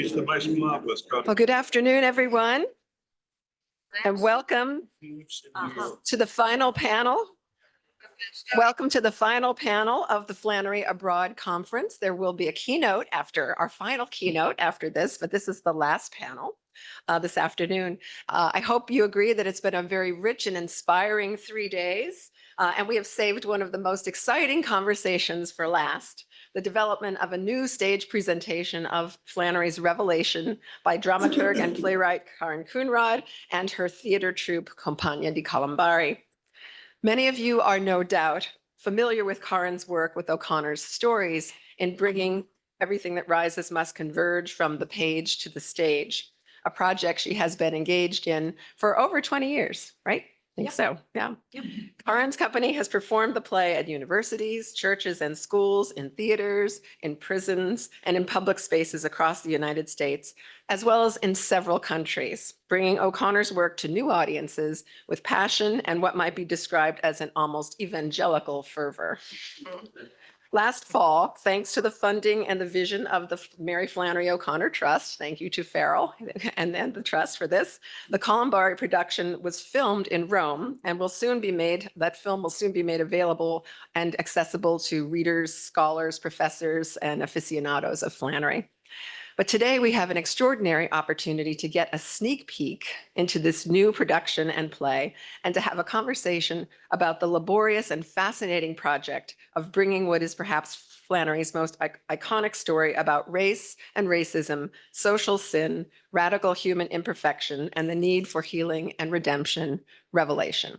She's the most marvelous. Well, good afternoon, everyone, and welcome to the final panel. Welcome to the final panel of the Flannery Abroad Conference. There will be a keynote after our final keynote after this, but this is the last panel this afternoon. I hope you agree that it's been a very rich and inspiring 3 days, and we have saved one of the most exciting conversations for last. The development of a new stage presentation of Flannery's Revelation by dramaturg and playwright Karin Coonrod and her theater troupe Compagnia di Colombari. Many of you are no doubt familiar with Karin's work with O'Connor's stories in bringing Everything That Rises Must Converge from the page to the stage, a project she has been engaged in for over 20 years, right? I think so, yeah. Karin's company has performed the play at universities, churches, and schools, in theaters, in prisons, and in public spaces across the United States, as well as in several countries, bringing O'Connor's work to new audiences with passion and what might be described as an almost evangelical fervor. Last fall, thanks to the funding and the vision of the Mary Flannery O'Connor Trust, thank you to Farrell and the Trust for this, the Colombari production was filmed in Rome and that film will soon be made available and accessible to readers, scholars, professors, and aficionados of Flannery. But today we have an extraordinary opportunity to get a sneak peek into this new production and play and to have a conversation about the laborious and fascinating project of bringing what is perhaps Flannery's most iconic story about race and racism, social sin, radical human imperfection, and the need for healing and redemption, Revelation.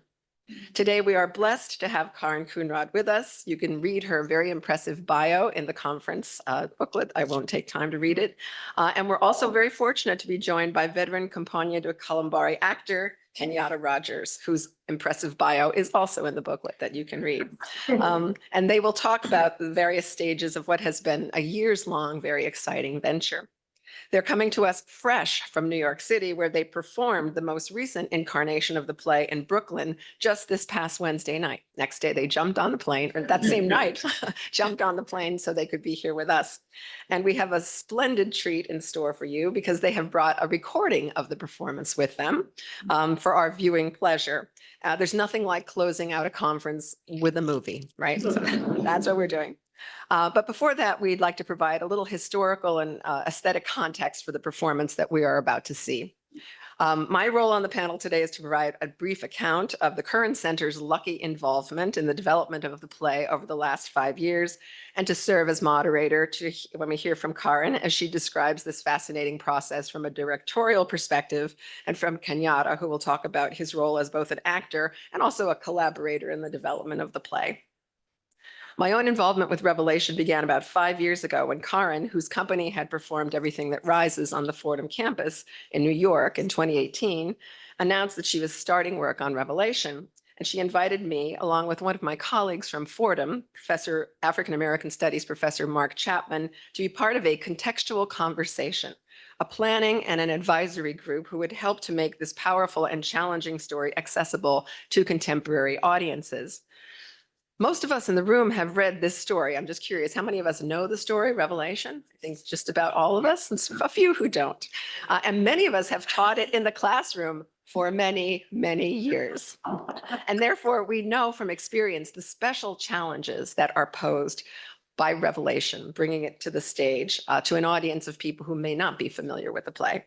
Today, we are blessed to have Karin Coonrod with us. You can read her very impressive bio in the conference booklet. I won't take time to read it. And we're also very fortunate to be joined by veteran Compagnia de Colombari actor KenYatta Rogers, whose impressive bio is also in the booklet that you can read. And they will talk about the various stages of what has been a years-long, very exciting venture. They're coming to us fresh from New York City, where they performed the most recent incarnation of the play in Brooklyn just this past Wednesday night. Next day, they jumped on the plane, or that same night, jumped on the plane so they could be here with us. And we have a splendid treat in store for you because they have brought a recording of the performance with them for our viewing pleasure. There's nothing like closing out a conference with a movie, right? So that's what we're doing. But before that, we'd like to provide a little historical and aesthetic context for the performance that we are about to see. My role on the panel today is to provide a brief account of the Curran Center's lucky involvement in the development of the play over the last 5 years, and to serve as moderator when we hear from Karin as she describes this fascinating process from a directorial perspective, and from KenYatta, who will talk about his role as both an actor and also a collaborator in the development of the play. My own involvement with Revelation began about 5 years ago when Karin, whose company had performed Everything That Rises on the Fordham campus in New York in 2018, announced that she was starting work on Revelation. And she invited me, along with one of my colleagues from Fordham, African American Studies Professor Mark Chapman, to be part of a contextual conversation, a planning and an advisory group who would help to make this powerful and challenging story accessible to contemporary audiences. Most of us in the room have read this story. I'm just curious, how many of us know the story, Revelation? I think just about all of us, and a few who don't. And many of us have taught it in the classroom for many, many years. And therefore, we know from experience the special challenges that are posed by Revelation, bringing it to the stage to an audience of people who may not be familiar with the play.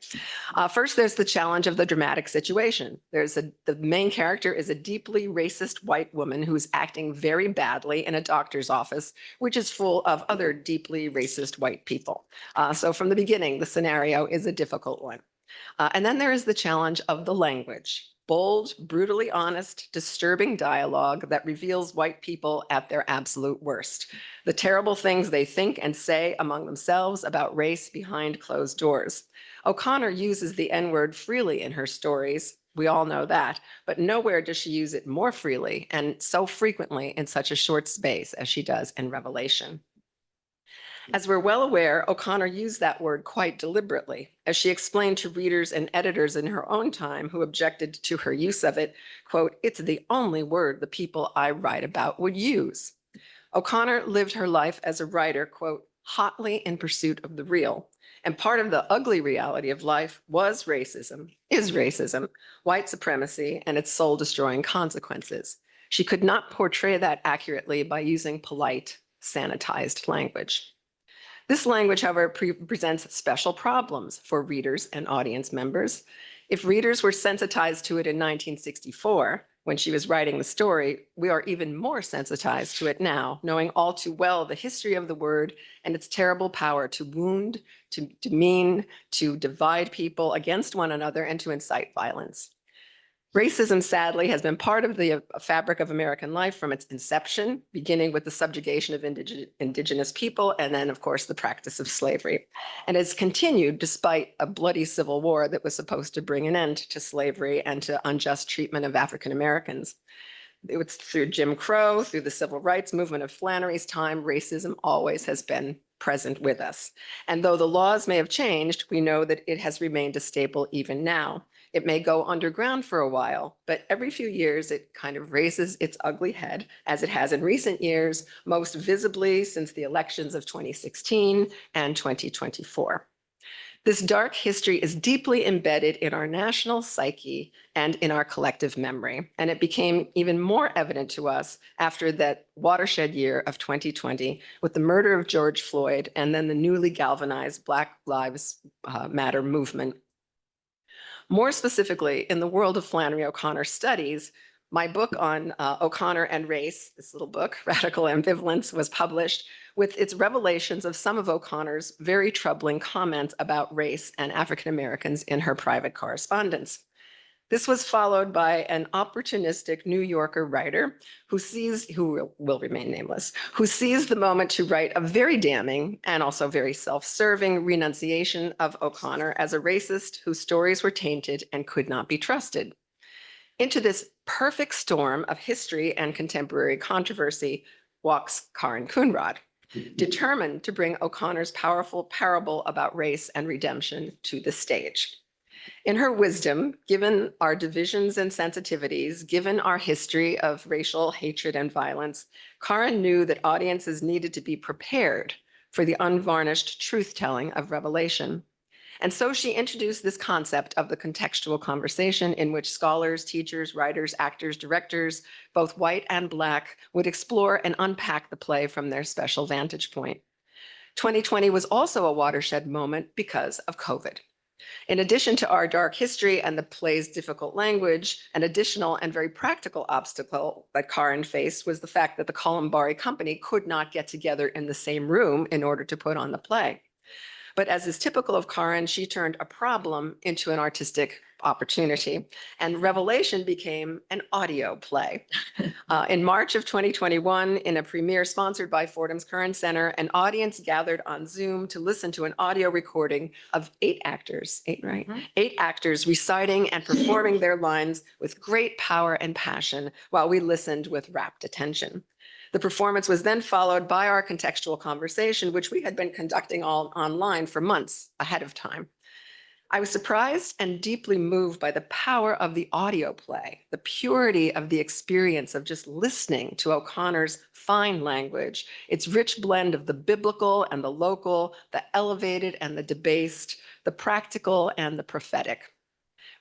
First, there's the challenge of the dramatic situation. The main character is a deeply racist white woman who's acting very badly in a doctor's office, which is full of other deeply racist white people. So from the beginning, the scenario is a difficult one. And then there is the challenge of the language. Bold, brutally honest, disturbing dialogue that reveals white people at their absolute worst. The terrible things they think and say among themselves about race behind closed doors. O'Connor uses the N-word freely in her stories. We all know that, but nowhere does she use it more freely and so frequently in such a short space as she does in Revelation. As we're well aware, O'Connor used that word quite deliberately, as she explained to readers and editors in her own time who objected to her use of it, quote, "It's the only word the people I write about would use." O'Connor lived her life as a writer, quote, "hotly in pursuit of the real," And part of the ugly reality of life is racism, white supremacy, and its soul-destroying consequences. She could not portray that accurately by using polite, sanitized language. This language, however, presents special problems for readers and audience members. If readers were sensitized to it in 1964, when she was writing the story, we are even more sensitized to it now, knowing all too well the history of the word and its terrible power to wound, to demean, to divide people against one another, and to incite violence. Racism, sadly, has been part of the fabric of American life from its inception, beginning with the subjugation of indigenous people, and then, of course, the practice of slavery. And has continued despite a bloody civil war that was supposed to bring an end to slavery and to unjust treatment of African Americans. It was through Jim Crow, through the civil rights movement of Flannery's time, racism always has been present with us. And though the laws may have changed, we know that it has remained a staple even now. It may go underground for a while, but every few years it kind of raises its ugly head, as it has in recent years, most visibly since the elections of 2016 and 2024. This dark history is deeply embedded in our national psyche and in our collective memory, and it became even more evident to us after that watershed year of 2020 with the murder of George Floyd and then the newly galvanized Black Lives Matter movement. More specifically, in the world of Flannery O'Connor studies, my book on O'Connor and race, this little book, Radical Ambivalence, was published with its revelations of some of O'Connor's very troubling comments about race and African Americans in her private correspondence. This was followed by an opportunistic New Yorker writer who will remain nameless, who seized the moment to write a very damning and also very self-serving renunciation of O'Connor as a racist whose stories were tainted and could not be trusted. Into this perfect storm of history and contemporary controversy walks Karin Coonrod, determined to bring O'Connor's powerful parable about race and redemption to the stage. In her wisdom, given our divisions and sensitivities, given our history of racial hatred and violence, Karin knew that audiences needed to be prepared for the unvarnished truth-telling of Revelation. And so she introduced this concept of the contextual conversation in which scholars, teachers, writers, actors, directors, both white and Black, would explore and unpack the play from their special vantage point. 2020 was also a watershed moment because of COVID. In addition to our dark history and the play's difficult language, an additional and very practical obstacle that Karin faced was the fact that the Colombari company could not get together in the same room in order to put on the play. But as is typical of Karin, she turned a problem into an artistic opportunity, and Revelation became an audio play. In March of 2021, in a premiere sponsored by Fordham's Curran Center, an audience gathered on Zoom to listen to an audio recording of 8 actors, 8, right? 8 actors reciting and performing their lines with great power and passion while we listened with rapt attention. The performance was then followed by our contextual conversation, which we had been conducting all online for months ahead of time. I was surprised and deeply moved by the power of the audio play, the purity of the experience of just listening to O'Connor's fine language, its rich blend of the biblical and the local, the elevated and the debased, the practical and the prophetic.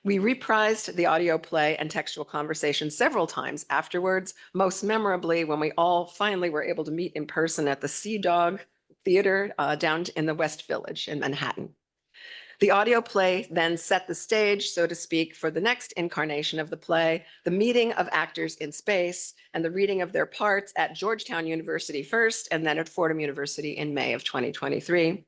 We reprised the audio play and textual conversation several times afterwards, most memorably when we all finally were able to meet in person at the Sea Dog Theater down in the West Village in Manhattan. The audio play then set the stage, so to speak, for the next incarnation of the play, the meeting of actors in space and the reading of their parts at Georgetown University first and then at Fordham University in May of 2023.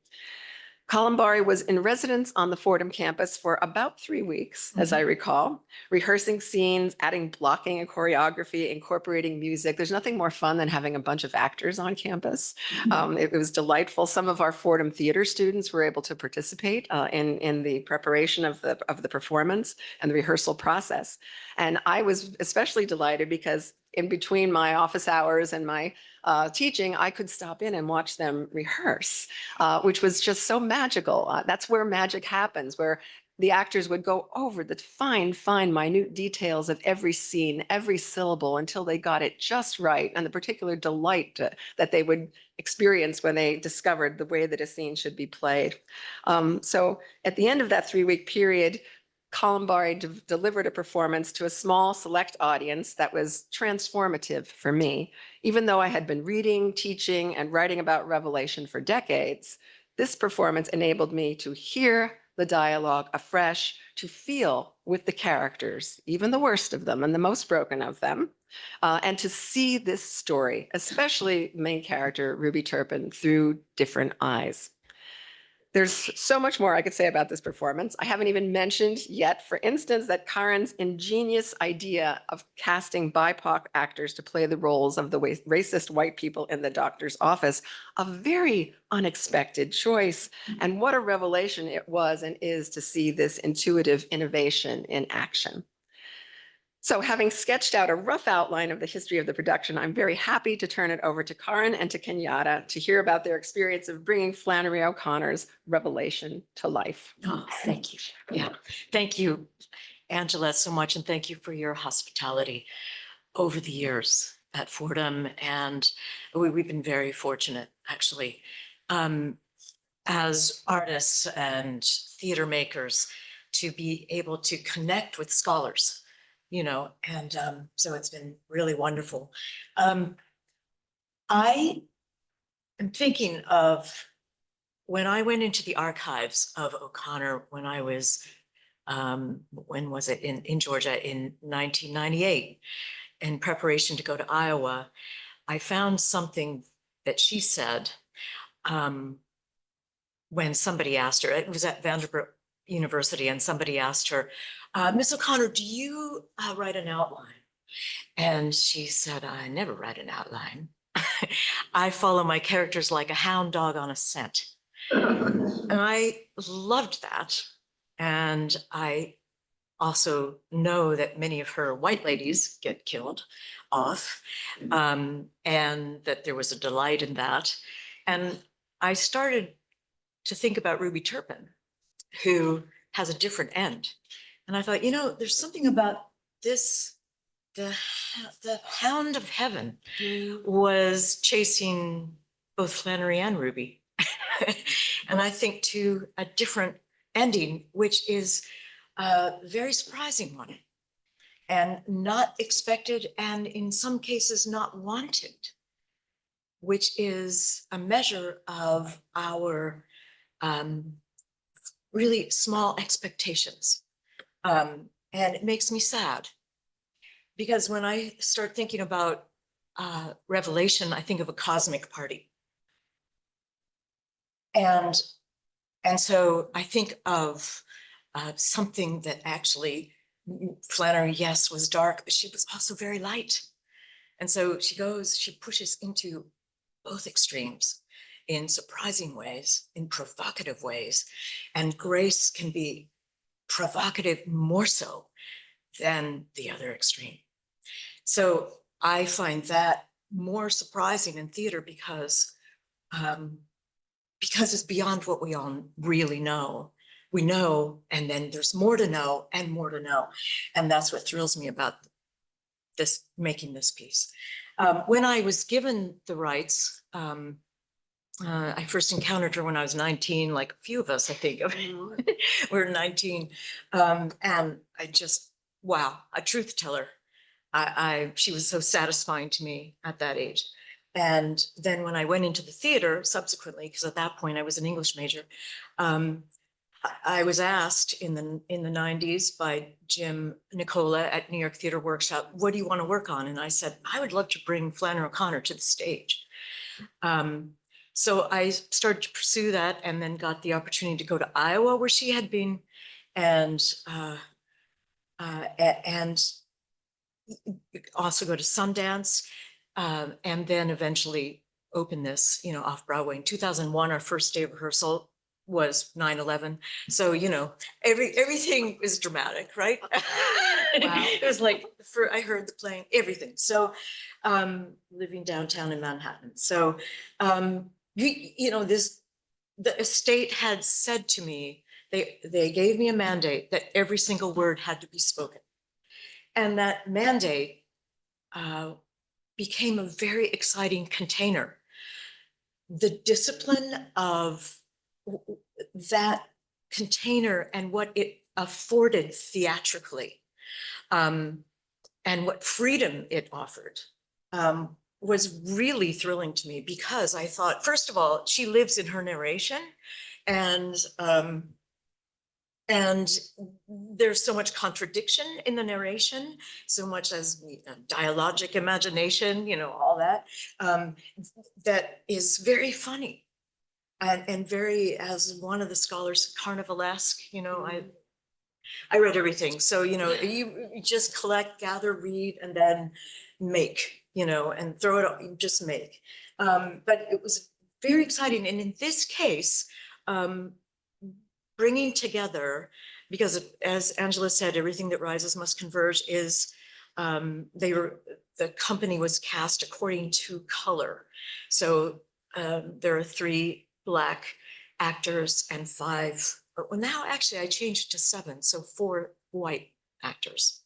Colombari was in residence on the Fordham campus for about 3 weeks, as I recall, rehearsing scenes, adding blocking and choreography, incorporating music. There's nothing more fun than having a bunch of actors on campus. It was delightful. Some of our Fordham theater students were able to participate in the preparation of the performance and the rehearsal process. And I was especially delighted because in between my office hours and my teaching, I could stop in and watch them rehearse, which was just so magical. That's where magic happens, where the actors would go over the fine, minute details of every scene, every syllable until they got it just right, and the particular delight that they would experience when they discovered the way that a scene should be played. So at the end of that 3-week period, Colombari delivered a performance to a small select audience that was transformative for me. Even though I had been reading, teaching, and writing about Revelation for decades, this performance enabled me to hear the dialogue afresh, to feel with the characters, even the worst of them and the most broken of them, and to see this story, especially main character Ruby Turpin, through different eyes. There's so much more I could say about this performance. I haven't even mentioned yet, for instance, that Karin's ingenious idea of casting BIPOC actors to play the roles of the racist white people in the doctor's office, a very unexpected choice. And what a revelation it was and is to see this intuitive innovation in action. So having sketched out a rough outline of the history of the production, I'm very happy to turn it over to Karin and to KenYatta to hear about their experience of bringing Flannery O'Connor's Revelation to life. Oh, thank you. Yeah, thank you, Angela, so much. And thank you for your hospitality over the years at Fordham. And we've been very fortunate, actually, as artists and theater makers, to be able to connect with scholars, you know, and so it's been really wonderful. I am thinking of when I went into the archives of O'Connor when I was, when was it, in Georgia in 1998, in preparation to go to Iowa, I found something that she said when somebody asked her, it was at Vanderbilt University, and somebody asked her, Miss O'Connor, do you write an outline? And she said, I never write an outline. I follow my characters like a hound dog on a scent. And I loved that. And I also know that many of her white ladies get killed off, and that there was a delight in that. And I started to think about Ruby Turpin, who has a different end. And I thought, you know, there's something about this, the hound of heaven was chasing both Flannery and Ruby. And I think to a different ending, which is a very surprising one and not expected, and in some cases not wanted, which is a measure of our really small expectations. And it makes me sad, because when I start thinking about Revelation, I think of a cosmic party. And so I think of something that actually, Flannery, yes, was dark, but she was also very light. And so she pushes into both extremes in surprising ways, in provocative ways. And Grace can be provocative more so than the other extreme. So I find that more surprising in theater because it's beyond what we all really know. We know, and then there's more to know and more to know. And that's what thrills me about this, making this piece. When I was given the rights, I first encountered her when I was 19, like a few of us, I think. We're 19. And I just, wow, a truth teller. She was so satisfying to me at that age. And then when I went into the theater subsequently, because at that point I was an English major, I was asked in the 90s by Jim Nicola at New York Theater Workshop, what do you want to work on? And I said, I would love to bring Flannery O'Connor to the stage. So I started to pursue that, and then got the opportunity to go to Iowa, where she had been, and also go to Sundance, and then eventually open this, you know, off Broadway. In 2001, our first day of rehearsal, was 9/11. So, you know, everything is dramatic, right? Wow. It was like, I heard the plane, everything. So, living downtown in Manhattan. So, you know, the estate had said to me, they gave me a mandate that every single word had to be spoken. And that mandate became a very exciting container. The discipline of that container and what it afforded theatrically, and what freedom it offered, was really thrilling to me, because I thought, first of all, she lives in her narration, and and there's so much contradiction in the narration, so much as dialogic imagination, you know, all that, that is very funny. And very, as one of the scholars, carnivalesque, you know, I read everything. So, you know, you just collect, gather, read, and then make, you know, and throw it out, you just make. But it was very exciting. And in this case, bringing together, because as Angela said, everything that rises must converge, is the company was cast according to color. So there are 3 Black actors and 5, well, now actually I changed it to 7, so 4 white actors.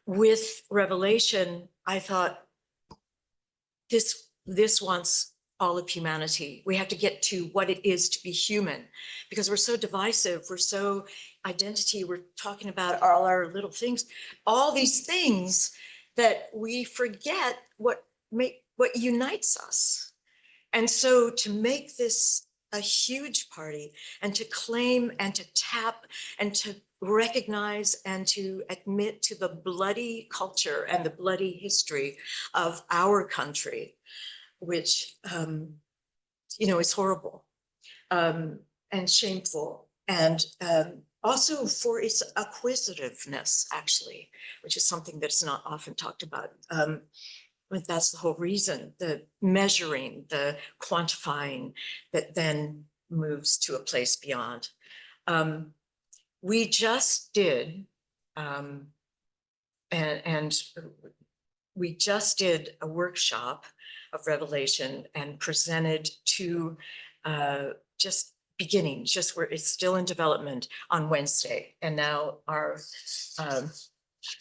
With Revelation, I thought, this wants all of humanity. We have to get to what it is to be human, because we're so divisive, we're so identity, we're talking about all our little things, all these things, that we forget what unites us. And so to make this a huge party, and to claim and to tap and to recognize and to admit to the bloody culture and the bloody history of our country, which, you know, is horrible, and shameful, and also for its acquisitiveness, actually, which is something that's not often talked about. But that's the whole reason, the measuring, the quantifying, that then moves to a place beyond. We just did, and we just did a workshop of Revelation and presented to just beginning, just where it's still in development, on Wednesday. And now our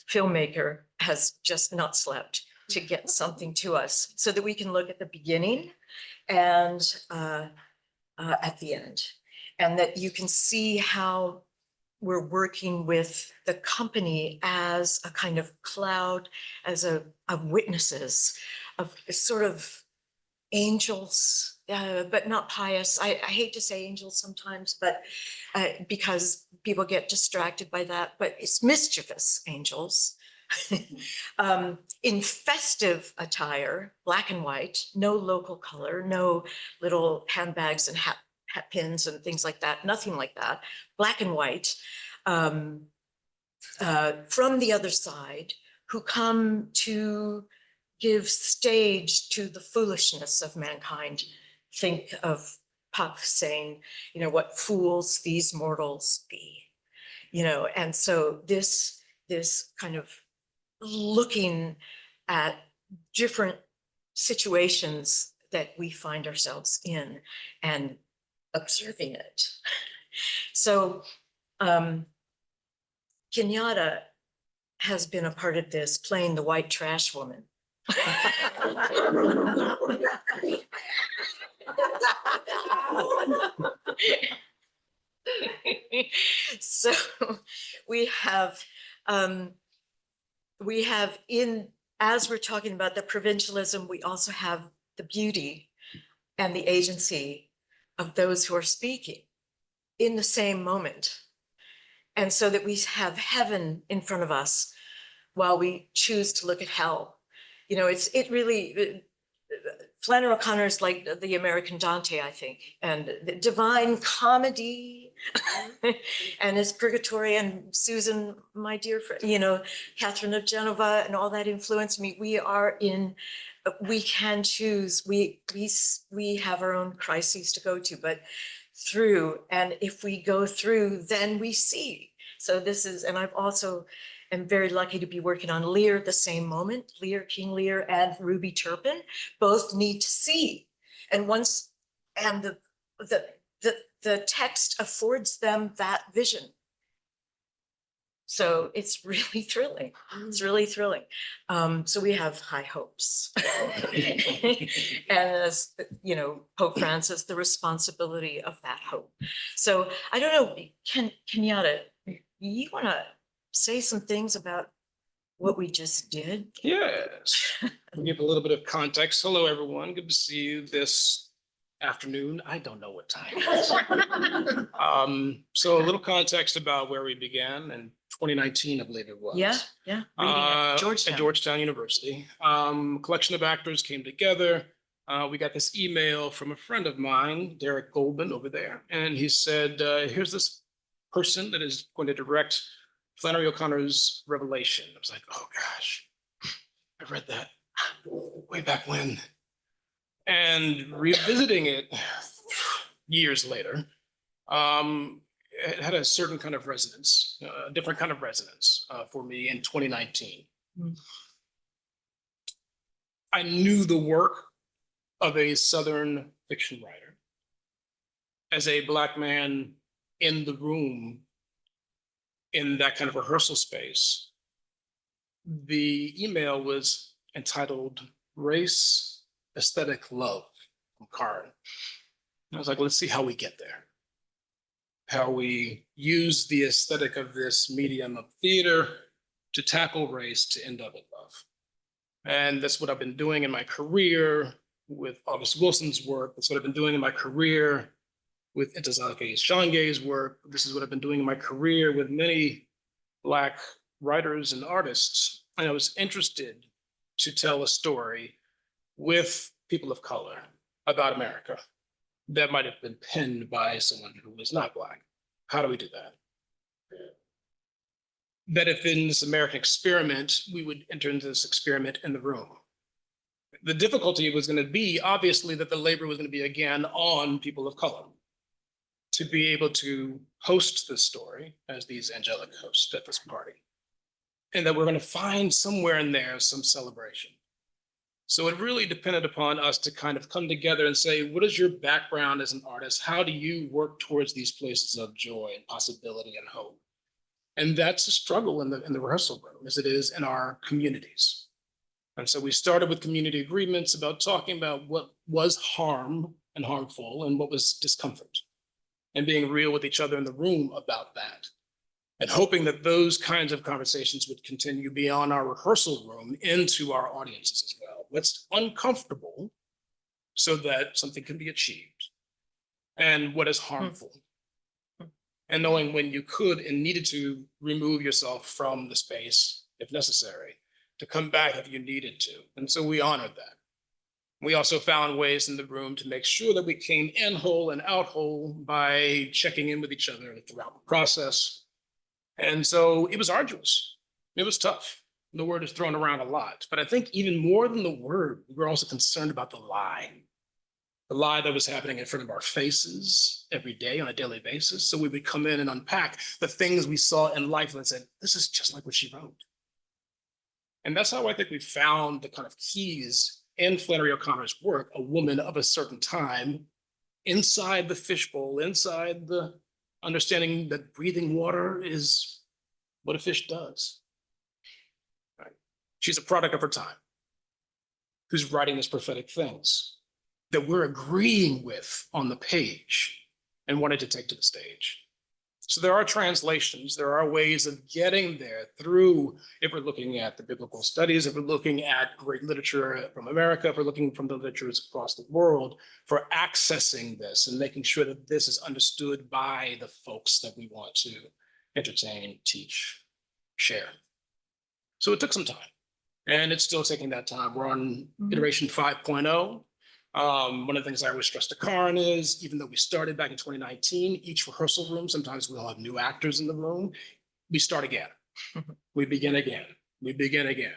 filmmaker has just not slept to get something to us, so that we can look at the beginning and at the end, and that you can see how we're working with the company as a kind of cloud, as of witnesses, of sort of angels, but not pious. I hate to say angels sometimes, but because people get distracted by that, but it's mischievous angels. In festive attire, black and white, no local color, no little handbags and hat pins and things like that, nothing like that, black and white, from the other side, who come to give stage to the foolishness of mankind. Think of Puck saying, you know, what fools these mortals be, you know. And so this kind of looking at different situations that we find ourselves in and observing it. So KenYatta has been a part of this, playing the white trash woman. So we have in, as we're talking about the provincialism, we also have the beauty and the agency of those who are speaking in the same moment. And so that we have heaven in front of us while we choose to look at hell. You know, it really, Flannery O'Connor is like the American Dante, I think, and the Divine Comedy and his Purgatory, and Susan, my dear friend, you know, Catherine of Genova, and all that influenced me. We are in we can choose, we have our own crises to go to, but through, and if we go through, then we see. So this is, and I've also am very lucky to be working on Lear at the same moment. Lear, King Lear and Ruby Turpin both need to see. And once, and the text affords them that vision. So it's really thrilling. It's really thrilling. So we have high hopes. And as you know, Pope Francis, the responsibility of that hope. So I don't know, KenYatta, you want to say some things about what we just did? Yes. I'll give a little bit of context. Hello, everyone. Good to see you this afternoon. I don't know what time it is. So a little context about where we began in 2019, I believe it was. Yeah. Reading at Georgetown. At Georgetown University. A collection of actors came together. We got this email from a friend of mine, Derek Goldman, over there. And he said, here's this person that is going to direct Flannery O'Connor's Revelation. I was like, oh gosh, I read that way back when. And revisiting it years later, it had a certain kind of resonance, a different kind of resonance for me in 2019. Mm. I knew the work of a Southern fiction writer. As a Black man in the room, in that kind of rehearsal space, the email was entitled Race, Aesthetic, Love from Karin. I was like, let's see how we get there. How we use the aesthetic of this medium of theater to tackle race, to end up with love. And that's what I've been doing in my career with August Wilson's work. That's what I've been doing in my career with Ntozake Shange's work. This is what I've been doing in my career with many Black writers and artists. And I was interested to tell a story with people of color about America that might have been penned by someone who was not Black. How do we do that? That if in this American experiment, we would enter into this experiment in the room. The difficulty was going to be, obviously, that the labor was going to be again on people of color to be able to host this story as these angelic hosts at this party. And that we're going to find somewhere in there some celebration. So it really depended upon us to kind of come together and say, what is your background as an artist? How do you work towards these places of joy and possibility and hope? And that's a struggle in the rehearsal room, as it is in our communities. And so we started with community agreements about talking about what was harm and harmful and what was discomfort, and being real with each other in the room about that. And hoping that those kinds of conversations would continue beyond our rehearsal room into our audiences as well. What's uncomfortable so that something can be achieved, and what is harmful. And knowing when you could and needed to remove yourself from the space, if necessary, to come back if you needed to. And so we honored that. We also found ways in the room to make sure that we came in whole and out whole by checking in with each other throughout the process. And so it was arduous. It was tough. The word is thrown around a lot, but I think even more than the word, we were also concerned about the lie that was happening in front of our faces every day on a daily basis. So we would come in and unpack the things we saw in life and said, this is just like what she wrote. And that's how I think we found the kind of keys in Flannery O'Connor's work, a woman of a certain time, inside the fishbowl, inside the understanding that breathing water is what a fish does. Right? She's a product of her time, who's writing these prophetic things that we're agreeing with on the page and wanted to take to the stage. So there are translations, there are ways of getting there through, if we're looking at the biblical studies, if we're looking at great literature from America, if we're looking from the literatures across the world, for accessing this and making sure that this is understood by the folks that we want to entertain, teach, share. So it took some time, and it's still taking that time. We're on iteration 5.0. One of the things I always stress to Karin is, even though we started back in 2019, each rehearsal room, sometimes we'll have new actors in the room, we start again. We begin again. We begin again.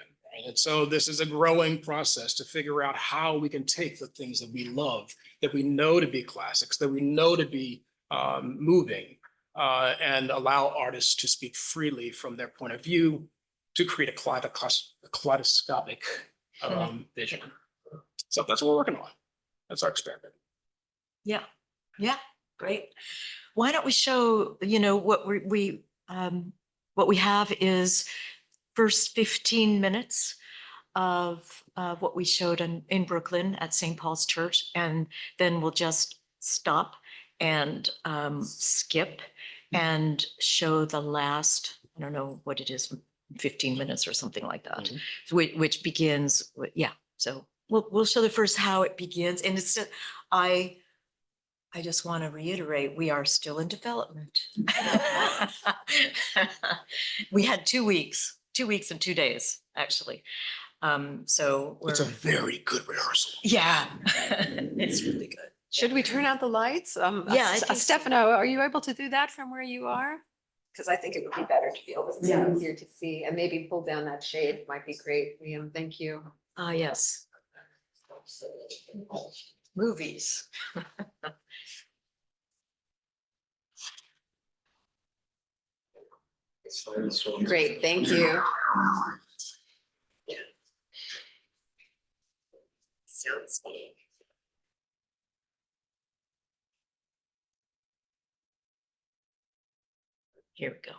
And so this is a growing process to figure out how we can take the things that we love, that we know to be classics, that we know to be moving, and allow artists to speak freely from their point of view to create a kaleidoscopic vision. So that's what we're working on. That's our experiment. Yeah, yeah, great. Why don't we show, what we have is first 15 minutes of what we showed in Brooklyn at St. Paul's Church, and then we'll just stop and skip and show the last, I don't know what it is, 15 minutes or something like that, which begins, so we'll show the first how it begins. And it's, I just want to reiterate, we are still in development. We had 2 weeks and 2 days, actually. So It's a very good rehearsal. yeah, it's really good. Should we turn out the lights? Yeah, I think so. Stefano, are you able to do that from where you are? Because I think it would be better to be able to see, easier to see, and maybe pull down that shade might be great. Liam, thank you. Yes. Movies. Great, thank you. Sounds good. Here we go.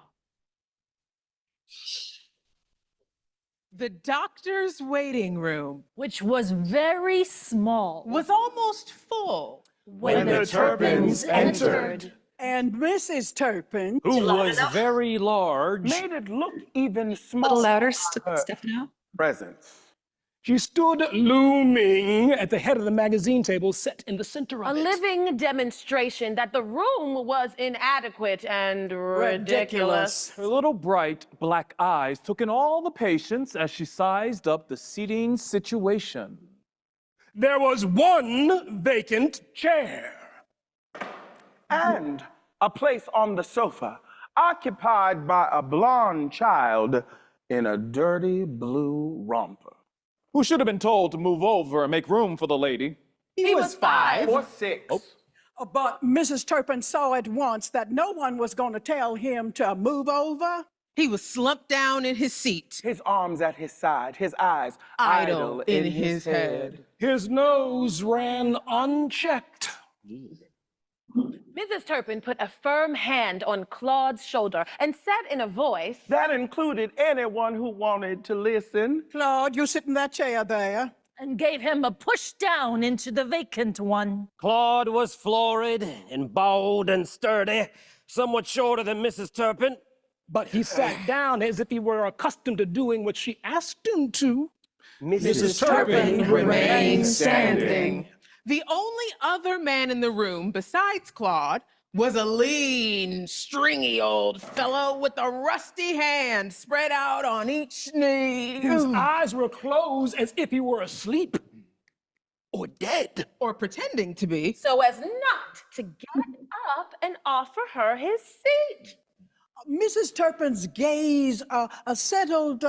The doctor's waiting room which was very small. was almost full, When the Turpins entered, and Mrs. Turpin, who was very large, made it look even A little smaller. louder, Stefano. Presence. she stood looming at the head of the magazine table set in the center a of it. living demonstration that the room was inadequate and ridiculous. Her little bright black eyes took in all the patients as she sized up the seating situation. There was one vacant chair. And a place on the sofa occupied by a blonde child in a dirty blue romper. Who should have been told to move over and make room for the lady. he was 5. Or 6. But Mrs. Turpin saw at once that no one was going to tell him to move over. He was slumped down in his seat, His arms at his side, his eyes idle in his head. His nose ran unchecked. Mrs. Turpin put a firm hand on Claude's shoulder and said in a voice, That included anyone who wanted to listen. Claude, you sit in that chair there. and gave him a push down into the vacant one. Claude was florid and bold and sturdy, somewhat shorter than Mrs. Turpin. But he sat down as if he were accustomed to doing what she asked him to. Mrs. Turpin remained standing. The only other man in the room besides Claude was a lean, stringy old fellow with a rusty hand spread out on each knee. His eyes were closed as if he were asleep or dead. Or pretending to be. so as not to get up and offer her his seat. Mrs. Turpin's gaze settled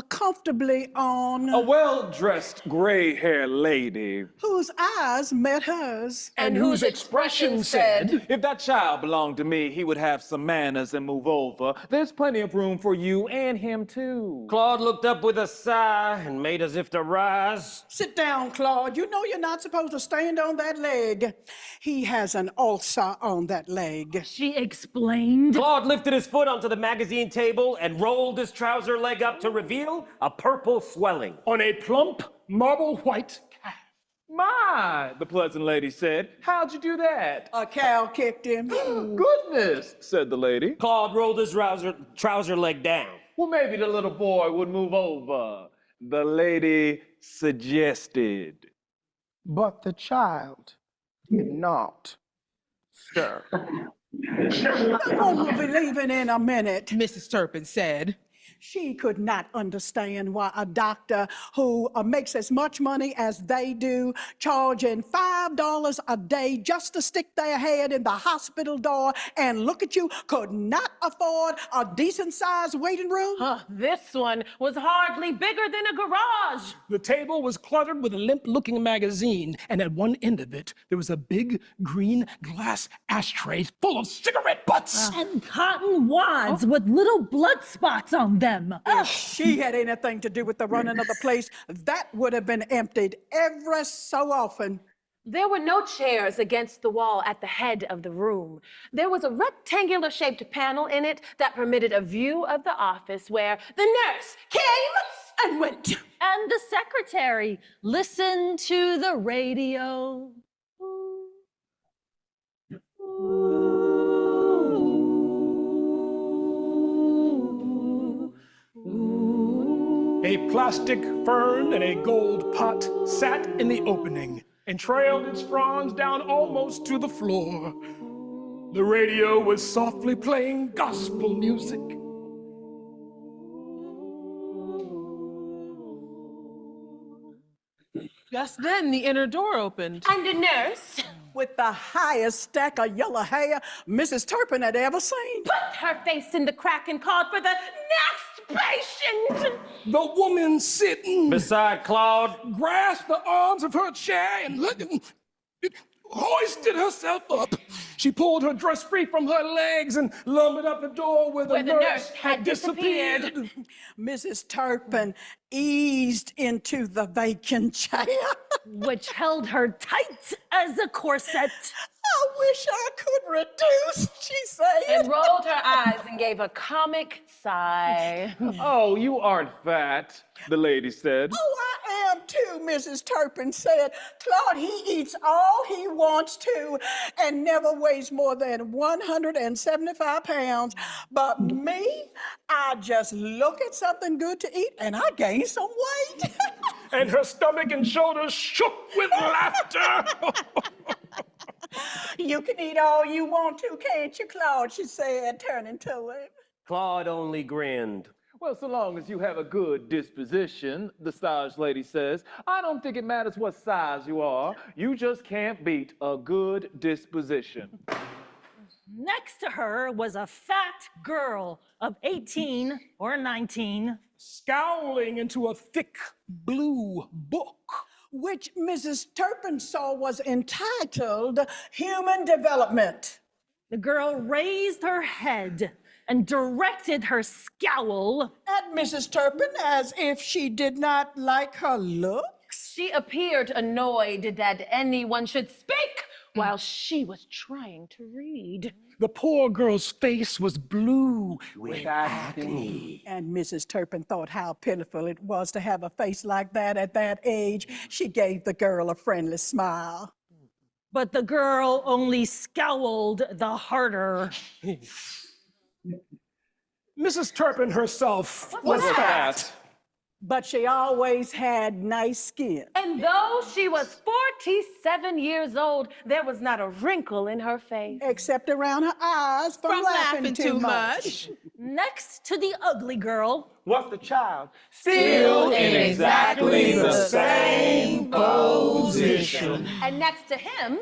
comfortably on A well-dressed, gray-haired lady. whose eyes met hers. And whose expression said, If that child belonged to me, he would have some manners and move over. There's plenty of room for you and him, too. Claude looked up with a sigh and made as if to rise. Sit down, Claude. You know you're not supposed to stand on that leg. He has an ulcer on that leg. She explained. Claude lifted his foot onto the magazine table and rolled his trouser leg up to reveal a purple swelling. On a plump, marble-white calf. My, the pleasant lady said. How'd you do that? A cow kicked him. Goodness, said the lady. Claude rolled his trouser leg down. Well, maybe the little boy would move over. The lady suggested. But the child did not stir. Someone will be leaving in a minute. Mrs. Turpin said. She could not understand why a doctor who makes as much money as they do, charging $5 a day just to stick their head in the hospital door and look at you, could not afford a decent-sized waiting room. This one was hardly bigger than a garage. The table was cluttered with a limp-looking magazine, and at one end of it, there was a big green glass ashtray full of cigarette butts. And cotton wads with little blood spots on them. If she had anything to do with the running of the place, that would have been emptied every so often. There were no chairs against the wall at the head of the room. There was a rectangular-shaped panel in it that permitted a view of the office where the nurse came and went. And the secretary listened to the radio. A plastic fern and a gold pot sat in the opening and trailed its fronds down almost to the floor. The radio was softly playing gospel music. Just then, the inner door opened. And a nurse With the highest stack of yellow hair Mrs. Turpin had ever seen. put her face in the crack and called for the next patient. The woman sitting Beside Claude, grasped the arms of her chair and hoisted herself up. She pulled her dress free from her legs and lumbered up the door where the nurse had disappeared. Mrs. Turpin eased into the vacant chair. Which held her tight as a corset. I wish I could reduce, she said. And rolled her eyes and gave a comic sigh. Oh, you aren't fat, the lady said. Oh, I am too, Mrs. Turpin said. Claude, he eats all he wants to and never weighs more than 175 pounds. But me, I just look at something good to eat and I gain some weight. And her stomach and shoulders shook with laughter. You can eat all you want to, can't you, Claude? She said, turning to him. Claude only grinned. Well, so long as you have a good disposition, the stylish lady says, I don't think it matters what size you are. You just can't beat a good disposition. Next to her was a fat girl of 18 or 19. Scowling into a thick blue book. Which Mrs. Turpin saw was entitled Human Development. The girl raised her head and directed her scowl At Mrs. Turpin as if she did not like her looks. She appeared annoyed that anyone should speak while she was trying to read. The poor girl's face was blue With acne. And Mrs. Turpin thought how pitiful it was to have a face like that at that age. She gave the girl a friendly smile. but the girl only scowled the harder. Mrs. Turpin herself was fat. But she always had nice skin. And though she was 47 years old, there was not a wrinkle in her face. Except around her eyes from laughing too much. Next to the ugly girl What's the child? Still in exactly the same position. And next to him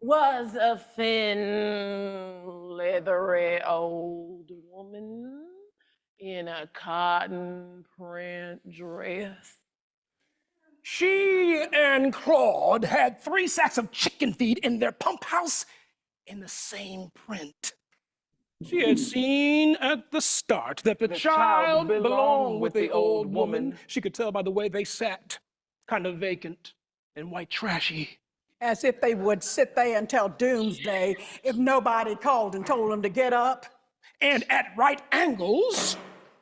was a thin, leathery old woman in a cotton print dress. She and Claude had 3 sacks of chicken feed in their pump house in the same print. She had seen at the start that the child belonged with the old woman. She could tell by the way they sat, kind of vacant and white trashy. As if they would sit there until doomsday if nobody called and told them to get up. And at right angles,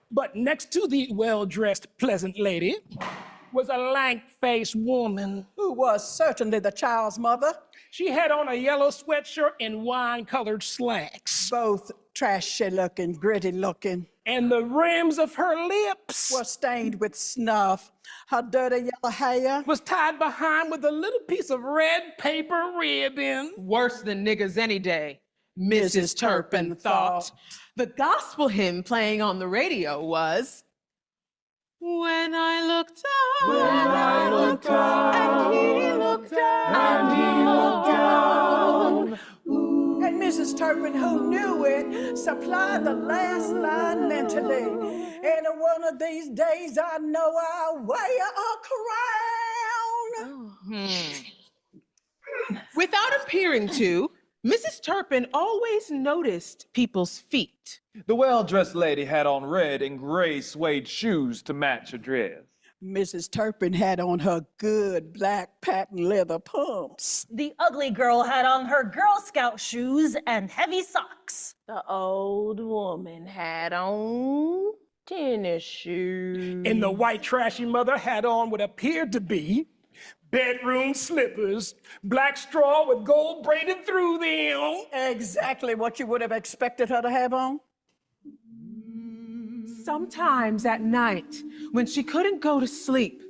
but next to the well-dressed, pleasant lady, was a lank-faced woman. Who was certainly the child's mother. She had on a yellow sweatshirt and wine-colored slacks. Both trashy looking, gritty looking. And the rims of her lips Were stained with snuff. Her dirty yellow hair was tied behind with a little piece of red paper ribbon. Worse than niggas any day. Mrs. Turpin thought. The gospel hymn playing on the radio was, when I looked up, When I looked up, and he looked down, and he looked down. And Mrs. Turpin, who knew it, supplied the last line mentally. And one of these days, I know I'll wear a crown. Without appearing to, Mrs. Turpin always noticed people's feet. The well-dressed lady had on red and gray suede shoes to match her dress. Mrs. Turpin had on her good black patent leather pumps. The ugly girl had on her Girl Scout shoes and heavy socks. The old woman had on tennis shoes. And the white trashy mother had on what appeared to be bedroom slippers, black straw with gold braided through them. Exactly what you would have expected her to have on. Sometimes at night, when she couldn't go to sleep,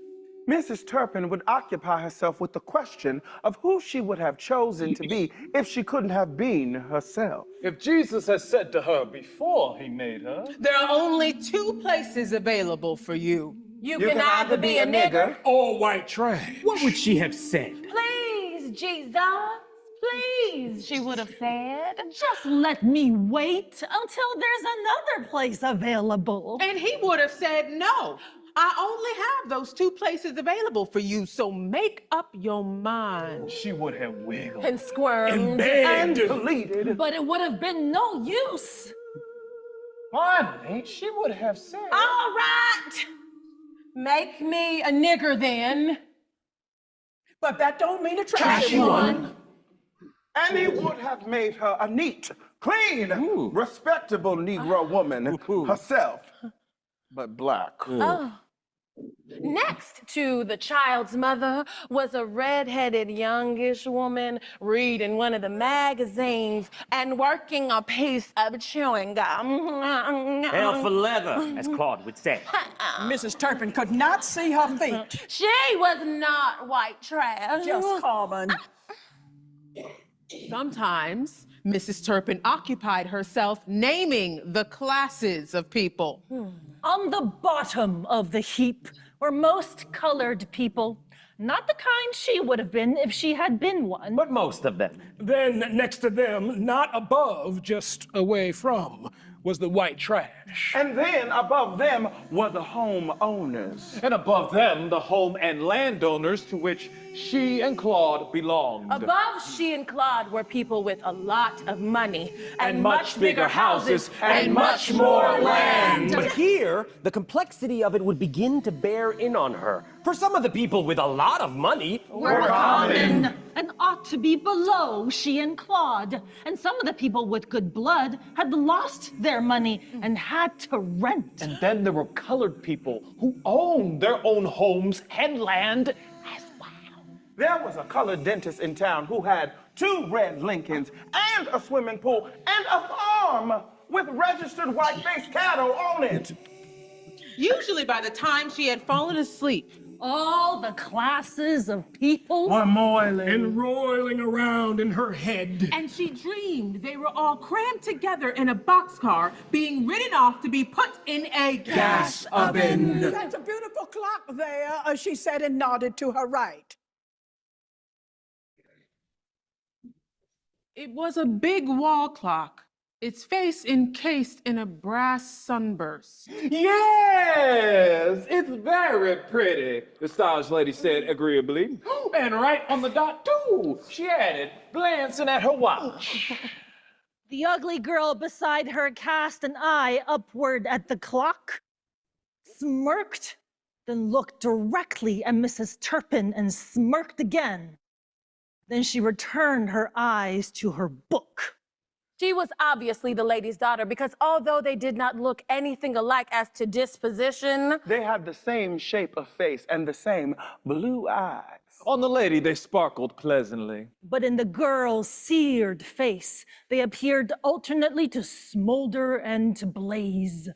Mrs. Turpin would occupy herself with the question of who she would have chosen to be if she couldn't have been herself. If Jesus had said to her before he made her, there are only two places available for you. You can either be a nigger. Or white trash. What would she have said? Please, Jesus, please, she would have said. Just let me wait until there's another place available. And he would have said, no, I only have those two places available for you, so make up your mind. she would have wiggled. And squirmed. And begged. Pleaded. But it would have been no use. Finally, she would have said, All right, make me a nigger then. But that don't mean a trashy one. And he would have made her a neat, clean, respectable Negro woman herself, but black. Next to the child's mother was a red-headed youngish woman reading one of the magazines and working a piece of chewing gum. Hell for leather, as Claude would say. Mrs. Turpin could not see her feet. She was not white trash. Just common. Sometimes Mrs. Turpin occupied herself naming the classes of people. On the bottom of the heap were most colored people. Not the kind she would have been if she had been one. But most of them. Then next to them, not above, just away from, was the white trash. And then above them were the homeowners. and above them, the home and landowners to which she and Claude belonged. Above she and Claude were people with a lot of money And much bigger houses and much more land. But here, the complexity of it would begin to bear in on her. For some of the people with a lot of money Were common and ought to be below she and Claude. And some of the people with good blood had lost their money and had to rent. And then there were colored people who owned their own homes and land as well. There was a colored dentist in town who had 2 red Lincolns and a swimming pool and a farm with registered white-faced cattle on it. Usually by the time she had fallen asleep, All the classes of people. One moiling. And roiling around in her head. and she dreamed they were all crammed together in a boxcar being ridden off to be put in a gas oven. There's a beautiful clock there, she said and nodded to her right. It was a big wall clock, its face encased in a brass sunburst. Yes, it's very pretty, the stylish lady said agreeably. And right on the dot, too, she added, glancing at her watch. The ugly girl beside her cast an eye upward at the clock, smirked, then looked directly at Mrs. Turpin and smirked again. Then she returned her eyes to her book. She was obviously the lady's daughter because although they did not look anything alike as to disposition, They had the same shape of face and the same blue eyes. On the lady, they sparkled pleasantly. But in the girl's seared face, they appeared alternately to smolder and to blaze.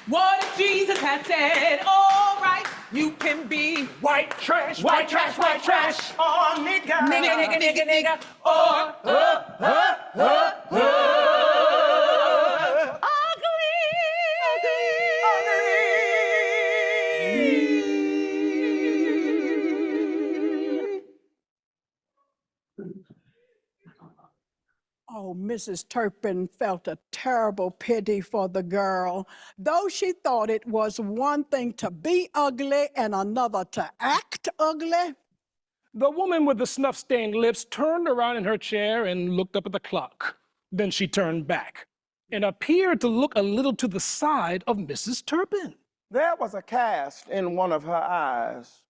What if Jesus had said, all right, You can be White trash, white trash, white trash. Oh, nigga. nigga. Oh, Mrs. Turpin felt a terrible pity for the girl, though she thought it was one thing to be ugly and another to act ugly. The woman with the snuff-stained lips turned around in her chair and looked up at the clock. Then she turned back and appeared to look a little to the side of Mrs. Turpin. There was a cast in one of her eyes.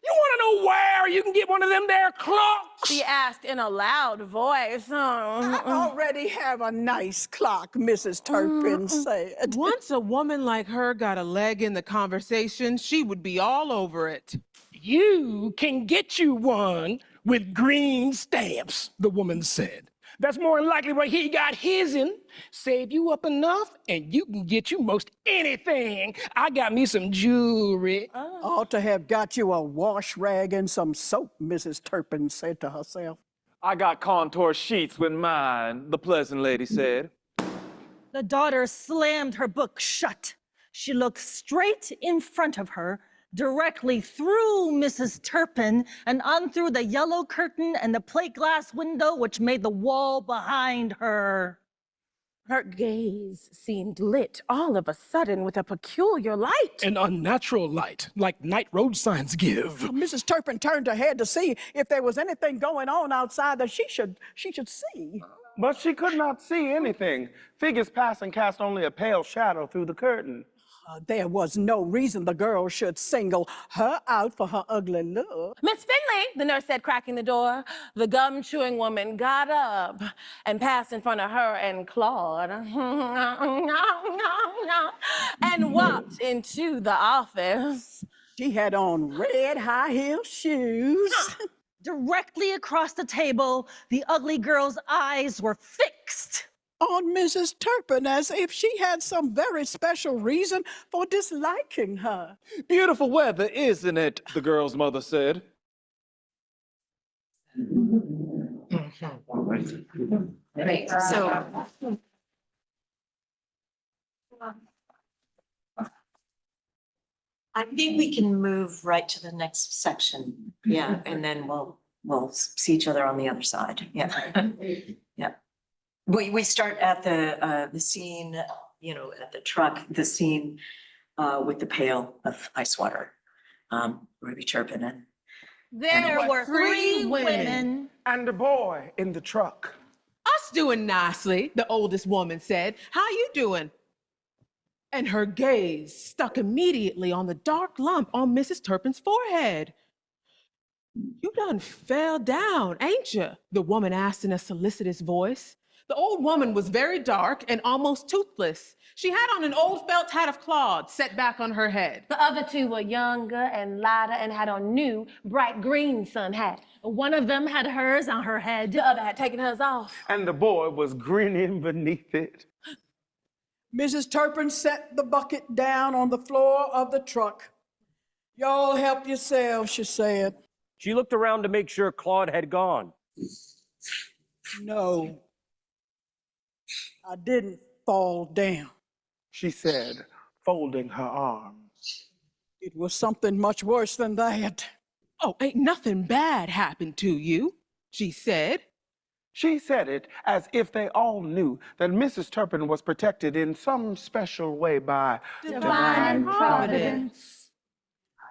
You want to know where you can get one of them there clocks? She asked in a loud voice. I already have a nice clock, Mrs. Turpin said. Once a woman like her got a leg in the conversation, she would be all over it. You can get you one with green stamps, the woman said. That's more than likely where he got his in. Save you up enough and you can get you most anything. I got me some jewelry. Ought to have got you a wash rag and some soap, Mrs. Turpin said to herself. I got contour sheets with mine, the pleasant lady said. The daughter slammed her book shut. She looked straight in front of her, directly through Mrs. Turpin and on through the yellow curtain and the plate glass window which made the wall behind her. Her gaze seemed lit all of a sudden with a peculiar light. An unnatural light, like night road signs give. Mrs. Turpin turned her head to see if there was anything going on outside that she should see. But she could not see anything. Figures passing cast only a pale shadow through the curtain. There was no reason the girl should single her out for her ugly look. Miss Finley, the nurse said, cracking the door. The gum-chewing woman got up and passed in front of her and Claude and walked into the office. She had on red high-heel shoes. Directly across the table, the ugly girl's eyes were fixed on Mrs. Turpin as if she had some very special reason for disliking her. Beautiful weather, isn't it? The girl's mother said. Right, so. I think we can move right to the next section. Yeah, and then we'll see each other on the other side. Yeah. Yeah. We start at the scene, at the truck, the scene with the pail of ice water. Ruby Turpin and there were three women and a boy in the truck. Us doing nicely, the oldest woman said. How you doing? And her gaze stuck immediately on the dark lump on Mrs. Turpin's forehead. You done fell down, ain't you? The woman asked in a solicitous voice. The old woman was very dark and almost toothless. She had on an old felt hat of Claude set back on her head. The other two were younger and lighter and had on new bright green sun hats. One of them had hers on her head. The other had taken hers off. And the boy was grinning beneath it. Mrs. Turpin set the bucket down on the floor of the truck. Y'all help yourselves, she said. She looked around to make sure Claude had gone. No, I didn't fall down, she said, folding her arms. It was something much worse than that. Oh, ain't nothing bad happened to you, she said. She said it as if they all knew that Mrs. Turpin was protected in some special way by divine providence.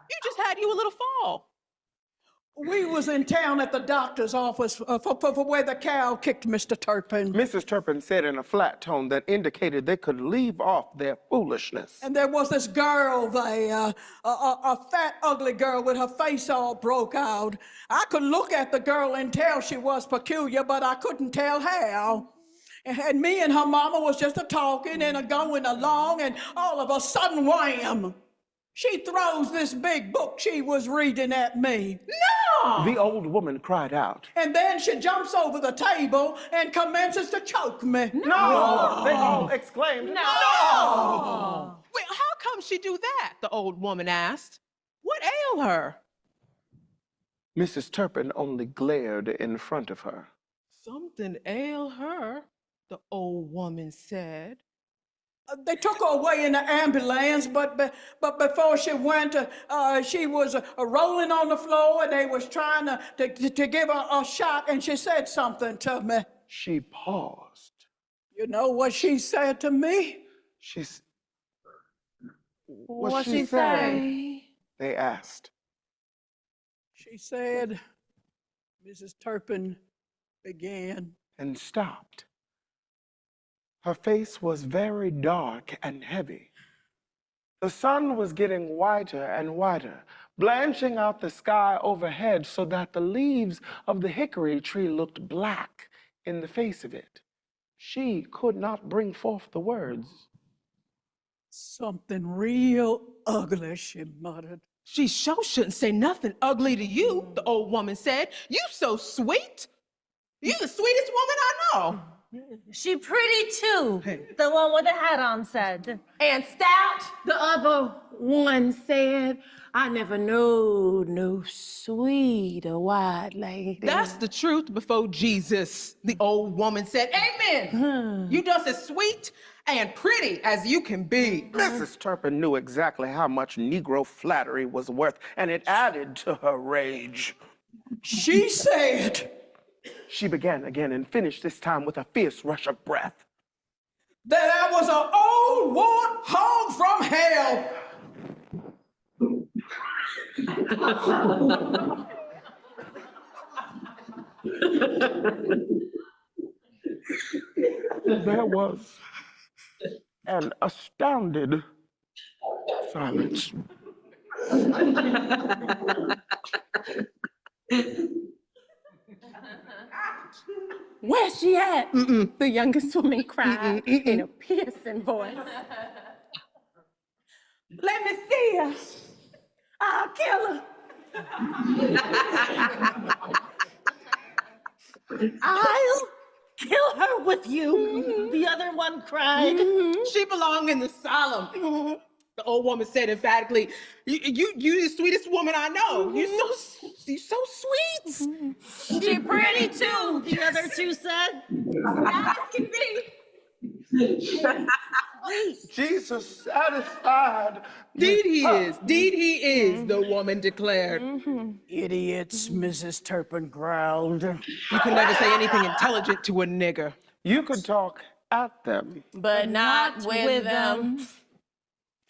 You just had you a little fall. We was in town at the doctor's office for where the cow kicked Mr. Turpin. Mrs. Turpin said in a flat tone that indicated they could leave off their foolishness. And there was this girl there, a fat, ugly girl with her face all broke out. I could look at the girl and tell she was peculiar, but I couldn't tell how. And me and her mama was just a-talking and a-going along, and all of a sudden, wham! She throws this big book she was reading at me. No! The old woman cried out. And then she jumps over the table and commences to choke me. No! They all exclaimed, no! Well, how come she do that? The old woman asked. What ailed her? Mrs. Turpin only glared in front of her. Something ailed her, the old woman said. They took her away in the ambulance, but before she went, she was rolling on the floor, and they was trying to give her a shot, and she said something to me. She paused. You know what she said to me? What'd she say? They asked. She said, Mrs. Turpin began. And stopped. Her face was very dark and heavy. The sun was getting whiter and whiter, blanching out the sky overhead so that the leaves of the hickory tree looked black in the face of it. She could not bring forth the words. Something real ugly, she muttered. She sure shouldn't say nothing ugly to you, the old woman said. You so sweet. You the sweetest woman I know. She pretty too, the one with the hat on said. And stout, the other one said. I never knowed no sweeter white lady. That's the truth before Jesus, the old woman said. Amen. You just as sweet and pretty as you can be. Mrs. Turpin knew exactly how much Negro flattery was worth, and it added to her rage. She said. She began again and finished this time with a fierce rush of breath. That I was an old warthog from hell. There was an astounded silence. Where's she at? The youngest woman cried in a piercing voice. Let me see her. I'll kill her. I'll kill her with you, the other one cried. She belonged in the asylum. The old woman said emphatically, you the sweetest woman I know. You so sweet. She pretty too, the other two said. As can be. Jesus satisfied. Deed he is, the woman declared. Idiots, Mrs. Turpin growled. You can never say anything intelligent to a nigger. You could talk at them. But not with them.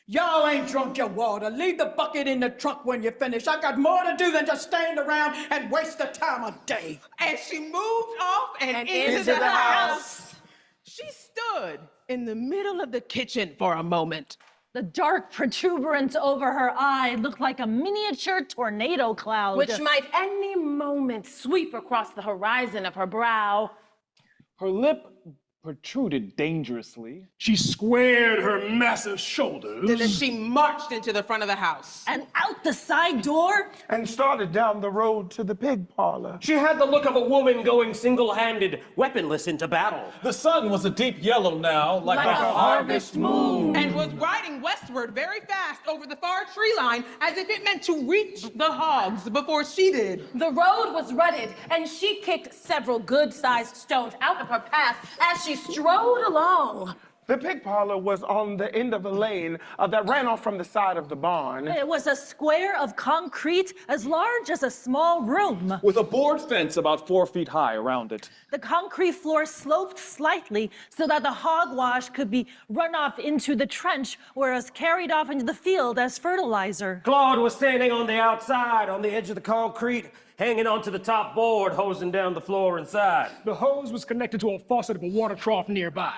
Y'all ain't drunk your water. Leave the bucket in the truck when you're finished. I got more to do than just stand around and waste the time of day. And she moved off and into the the house. She stood in the middle of the kitchen for a moment. The dark protuberance over her eye looked like a miniature tornado cloud. Which might any moment sweep across the horizon of her brow. Her lip protruded dangerously. She squared her massive shoulders. Then she marched into the front of the house. And out the side door, And started down the road to the pig parlor. She had the look of a woman going single-handed, weaponless into battle. The sun was a deep yellow now, like a harvest moon. And was riding westward very fast over the far tree line as if it meant to reach the hogs before she did. The road was rutted, and she kicked several good-sized stones out of her path as she strode along. The pig parlor was on the end of a lane that ran off from the side of the barn. it was a square of concrete as large as a small room. With a board fence about 4 feet high around it. The concrete floor sloped slightly so that the hogwash could be run off into the trench, whereas carried off into the field as fertilizer. Claude was standing on the outside, on the edge of the concrete, hanging onto the top board, hosing down the floor inside. The hose was connected to a faucet of a water trough nearby.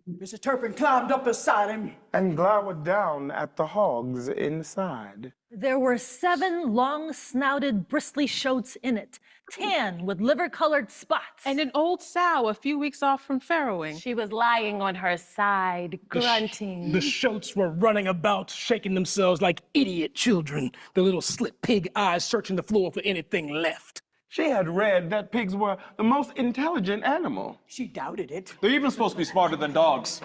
Mrs. Turpin climbed up beside him. And glowered down at the hogs inside. There were 7 long-snouted, bristly shoats in it, tan with liver-colored spots. And an old sow a few weeks off from farrowing. She was lying on her side, grunting. The shoats were running about, shaking themselves like idiot children, their little slit pig eyes searching the floor for anything left. She had read that pigs were the most intelligent animal. She doubted it. They're even supposed to be smarter than dogs.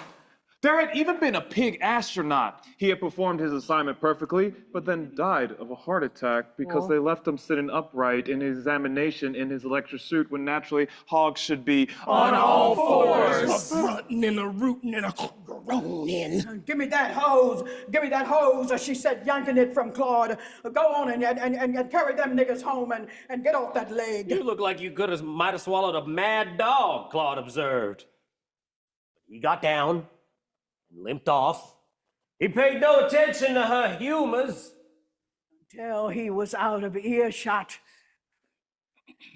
There had even been a pig astronaut. He had performed his assignment perfectly, but then died of a heart attack because they left him sitting upright in his examination in his electric suit when naturally hogs should be on all fours. A grunting and a rooting and a groaning. Give me that hose. Give me that hose, she said, yanking it from Claude. Go on and carry them niggas home and get off that leg. You look like you might have swallowed a mad dog, Claude observed. He got down and limped off. He paid no attention to her humors. Till he was out of earshot.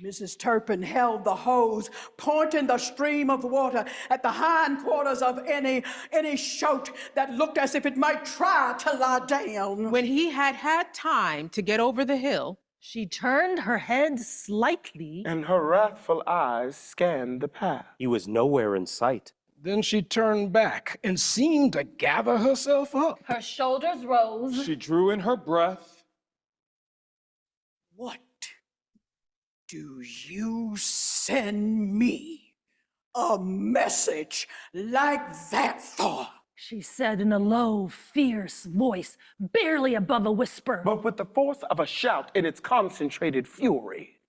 Mrs. Turpin held the hose, pointing the stream of water at the hindquarters of any shoat that looked as if it might try to lie down. When he had time to get over the hill, She turned her head slightly. And her wrathful eyes scanned the path. He was nowhere in sight. Then she turned back and seemed to gather herself up. Her shoulders rose. She drew in her breath. What do you send me a message like that for? She said in a low, fierce voice, barely above a whisper. But with the force of a shout in its concentrated fury.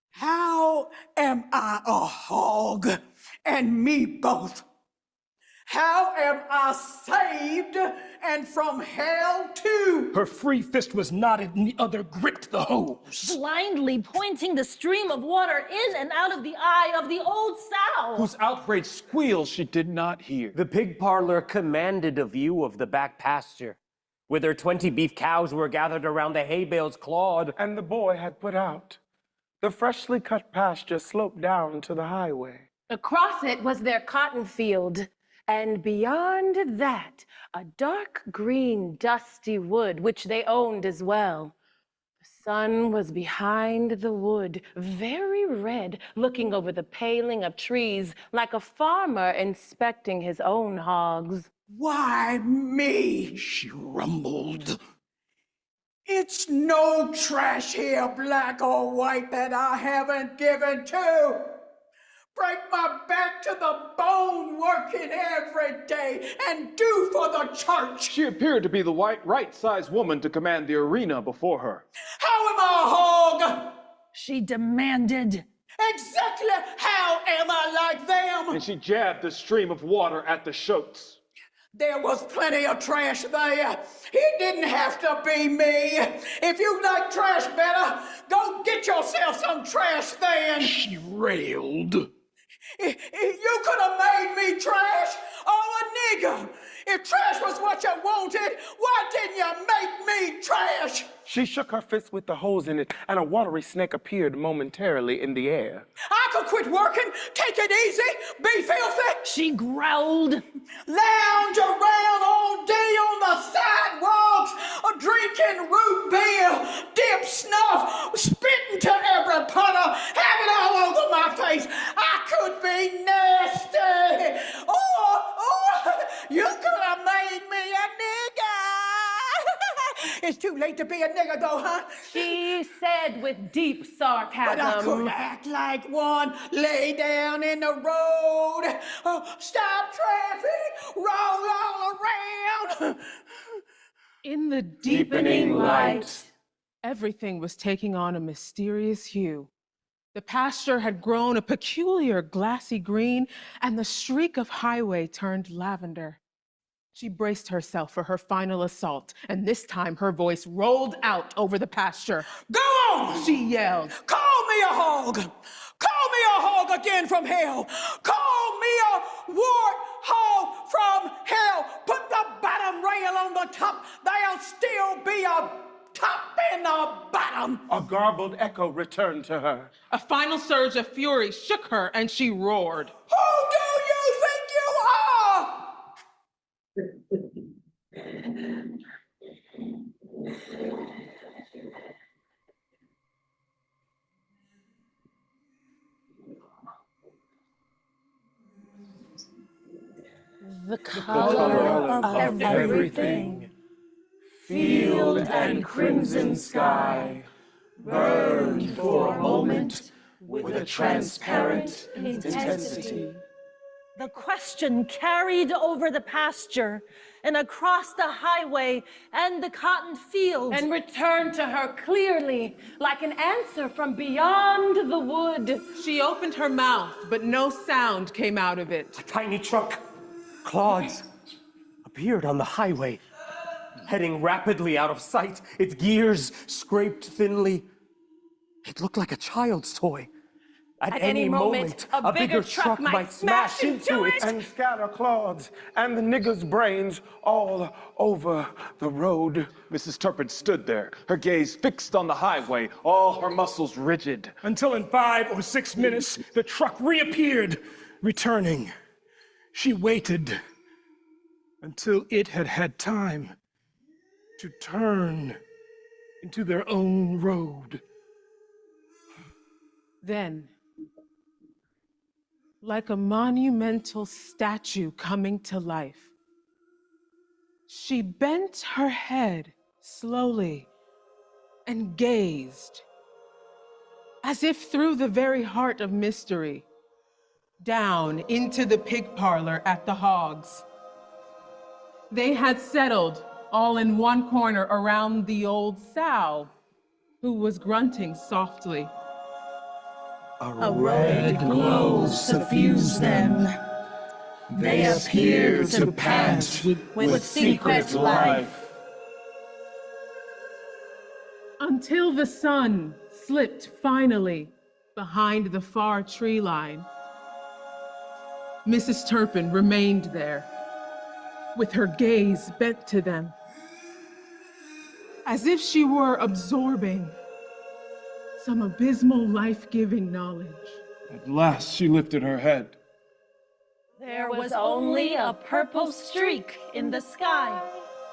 How am I a hog and me both? How am I saved and from hell too? Her free fist was knotted and the other gripped the hose. Blindly pointing the stream of water in and out of the eye of the old sow. Whose outraged squeals she did not hear. The pig parlor commanded a view of the back pasture, whither 20 beef cows were gathered around the hay bales clawed. And the boy had put out. The freshly cut pasture sloped down to the highway. Across it was their cotton field, and beyond that, a dark green, dusty wood, which they owned as well. The sun was behind the wood, very red, looking over the paling of trees like a farmer inspecting his own hogs. Why me? She rumbled. It's no trash here, black or white, that I haven't given to. Break my back to the bone working every day and do for the church. She appeared to be the right-sized woman to command the arena before her. How am I a hog? She demanded. Exactly how am I like them? And she jabbed the stream of water at the shoats. There was plenty of trash there. It didn't have to be me. If you like trash better, go get yourself some trash then. She railed. You could have made me trash or a nigger. If trash was what you wanted, why didn't you make me trash? She shook her fist with the hose in it, and a watery snake appeared momentarily in the air. I could quit working, take it easy, be filthy. She growled. Lounge around all day on the sidewalks, drinking root beer, dip snuff, spitting to every puddle, have it all over my face. I could be nasty. Oh, you could have made me a nigger. It's too late to be a nigger though, huh? She said with deep sarcasm. But I could act like one, lay down in the road, stop traffic, roll all around. in the Deepening light. everything was taking on a mysterious hue. The pasture had grown a peculiar glassy green, and the streak of highway turned lavender. She braced herself for her final assault, and this time her voice rolled out over the pasture. Go on! She yelled. Call me a hog! Call me a hog again from hell! Call me a warthog from hell! Put the bottom rail on the top, there'll still be a top and a bottom! A garbled echo returned to her. A final surge of fury shook her, and she roared. Who do you think you are? The color of everything. Field and crimson sky burned for a moment with a transparent intensity. The question carried over the pasture and across the highway and the cotton field. And returned to her clearly, like an answer from beyond the wood. She opened her mouth, but no sound came out of it. A tiny truck, Claude's, appeared on the highway, heading rapidly out of sight, its gears scraped thinly. It looked like a child's toy. At any moment, a bigger truck might smash into it. And scatter Claude's and the nigger's brains all over the road. Mrs. Turpin stood there, her gaze fixed on the highway, all her muscles rigid. Until in 5 or 6 minutes, the truck reappeared, returning. She waited until it had had time to turn into their own road. Then, like a monumental statue coming to life, she bent her head slowly and gazed, as if through the very heart of mystery, down into the pig parlor at the Hogs. They had settled all in one corner around the old sow, who was grunting softly. A red glow suffused them. They appear to pant with secret life. Until the sun slipped finally behind the far tree line. Mrs. Turpin remained there, with her gaze bent to them, as if she were absorbing some abysmal life-giving knowledge. At last she lifted her head. There was only a purple streak in the sky,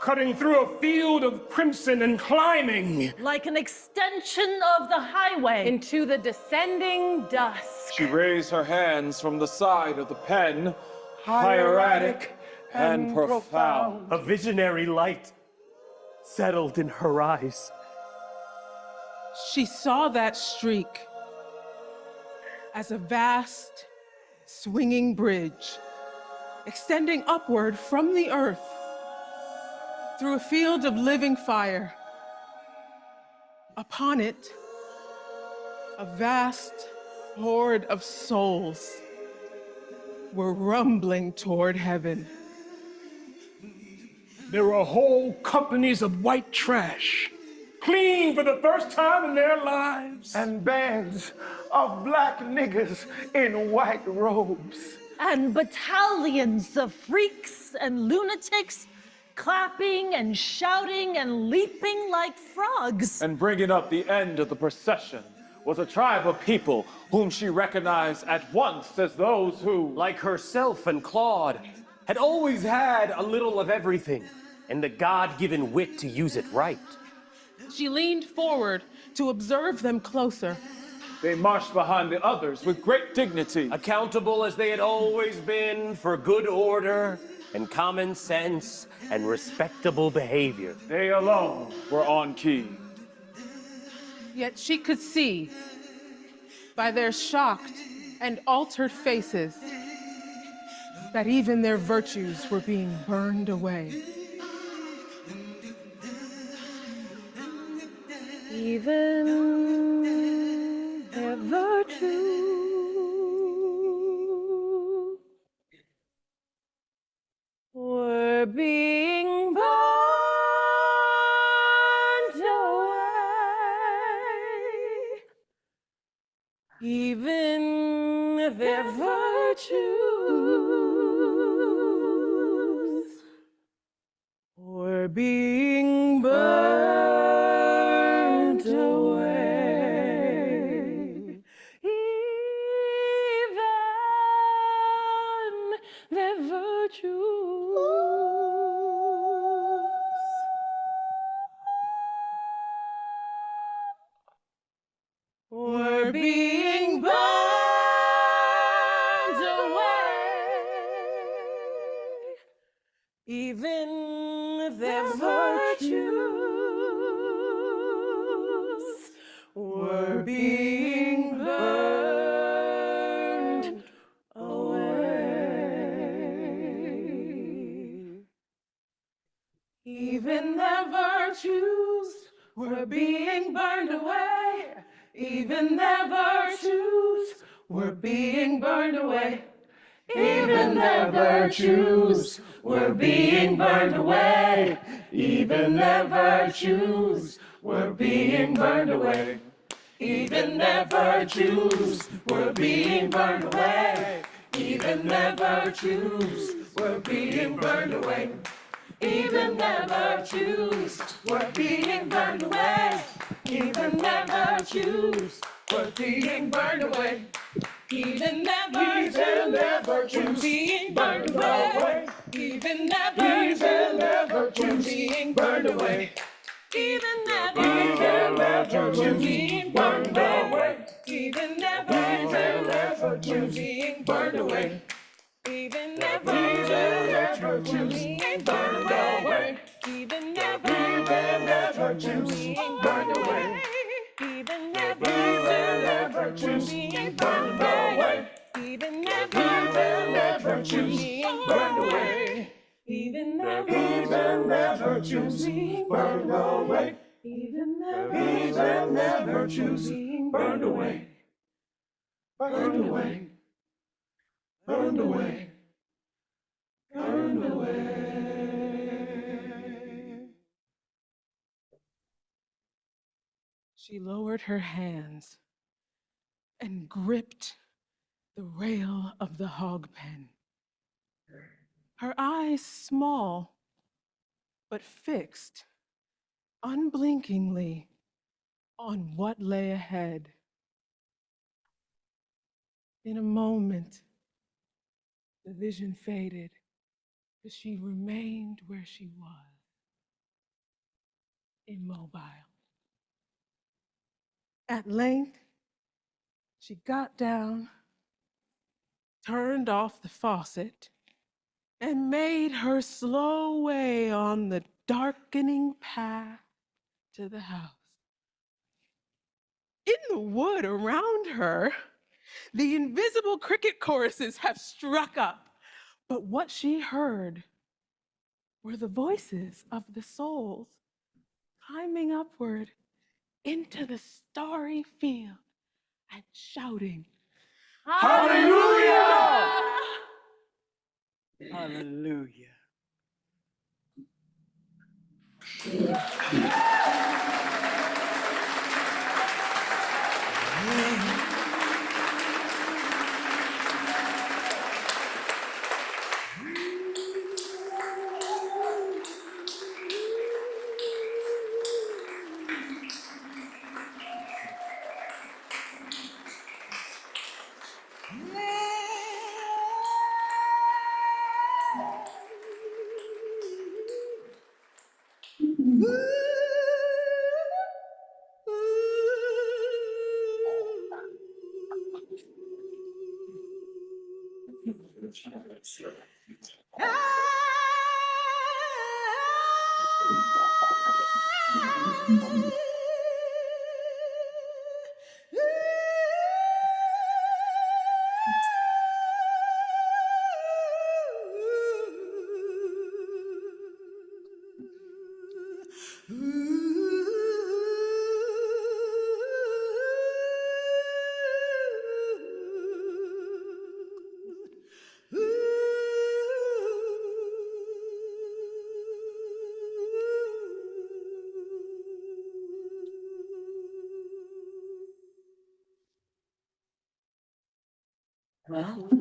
Cutting through a field of crimson and climbing. like an extension of the highway. Into the descending dusk. She raised her hands from the side of the pen, hieratic and profound. A visionary light settled in her eyes. She saw that streak as a vast, swinging bridge extending upward from the earth through a field of living fire. Upon it, a vast horde of souls were rumbling toward heaven. There were whole companies of white trash, clean for the first time in their lives. And bands of black niggers in white robes. And battalions of freaks and lunatics clapping and shouting and leaping like frogs. And bringing up the end of the procession was a tribe of people whom she recognized at once as those who, Like herself and Claude, had always had a little of everything and the God-given wit to use it right. She leaned forward to observe them closer. they marched behind the others with great dignity. Accountable as they had always been for good order and common sense and respectable behavior. They alone were on key. Yet she could see, by their shocked and altered faces, that even their virtues were being burned away. Even their virtues were being burned away. Even their virtues were being burned away. Even their virtues were being burned away. Even their virtues were being burned away. Even their virtues were being burned away. Even their virtues were being burned away. Even their virtues were being burned away. Even their virtues were being burned away. Even their virtues were being burned away. Even their virtues were being burned away. Even their virtues were being burned away. Even their virtues were being burned away. Even their virtues being burned away. Even their virtues being burned away. Even their virtues being burned away. Even their virtues being burned away. Even their virtues being burned away. Even their virtues being burned away. Even their virtues being burned away. Even their virtues being burned away. Even their virtues being burned away. Even their virtues being burned away. Burned away. Burned away. Burned away. She lowered her hands and gripped the rail of the hog pen. Her eyes small, but fixed, unblinkingly, on what lay ahead. In a moment, the vision faded, but she remained where she was, immobile. At length, she got down, turned off the faucet, and made her slow way on the darkening path to the house. In the wood around her, the invisible cricket choruses have struck up, but what she heard were the voices of the souls climbing upward into the starry field and shouting, Hallelujah! Hallelujah. Well.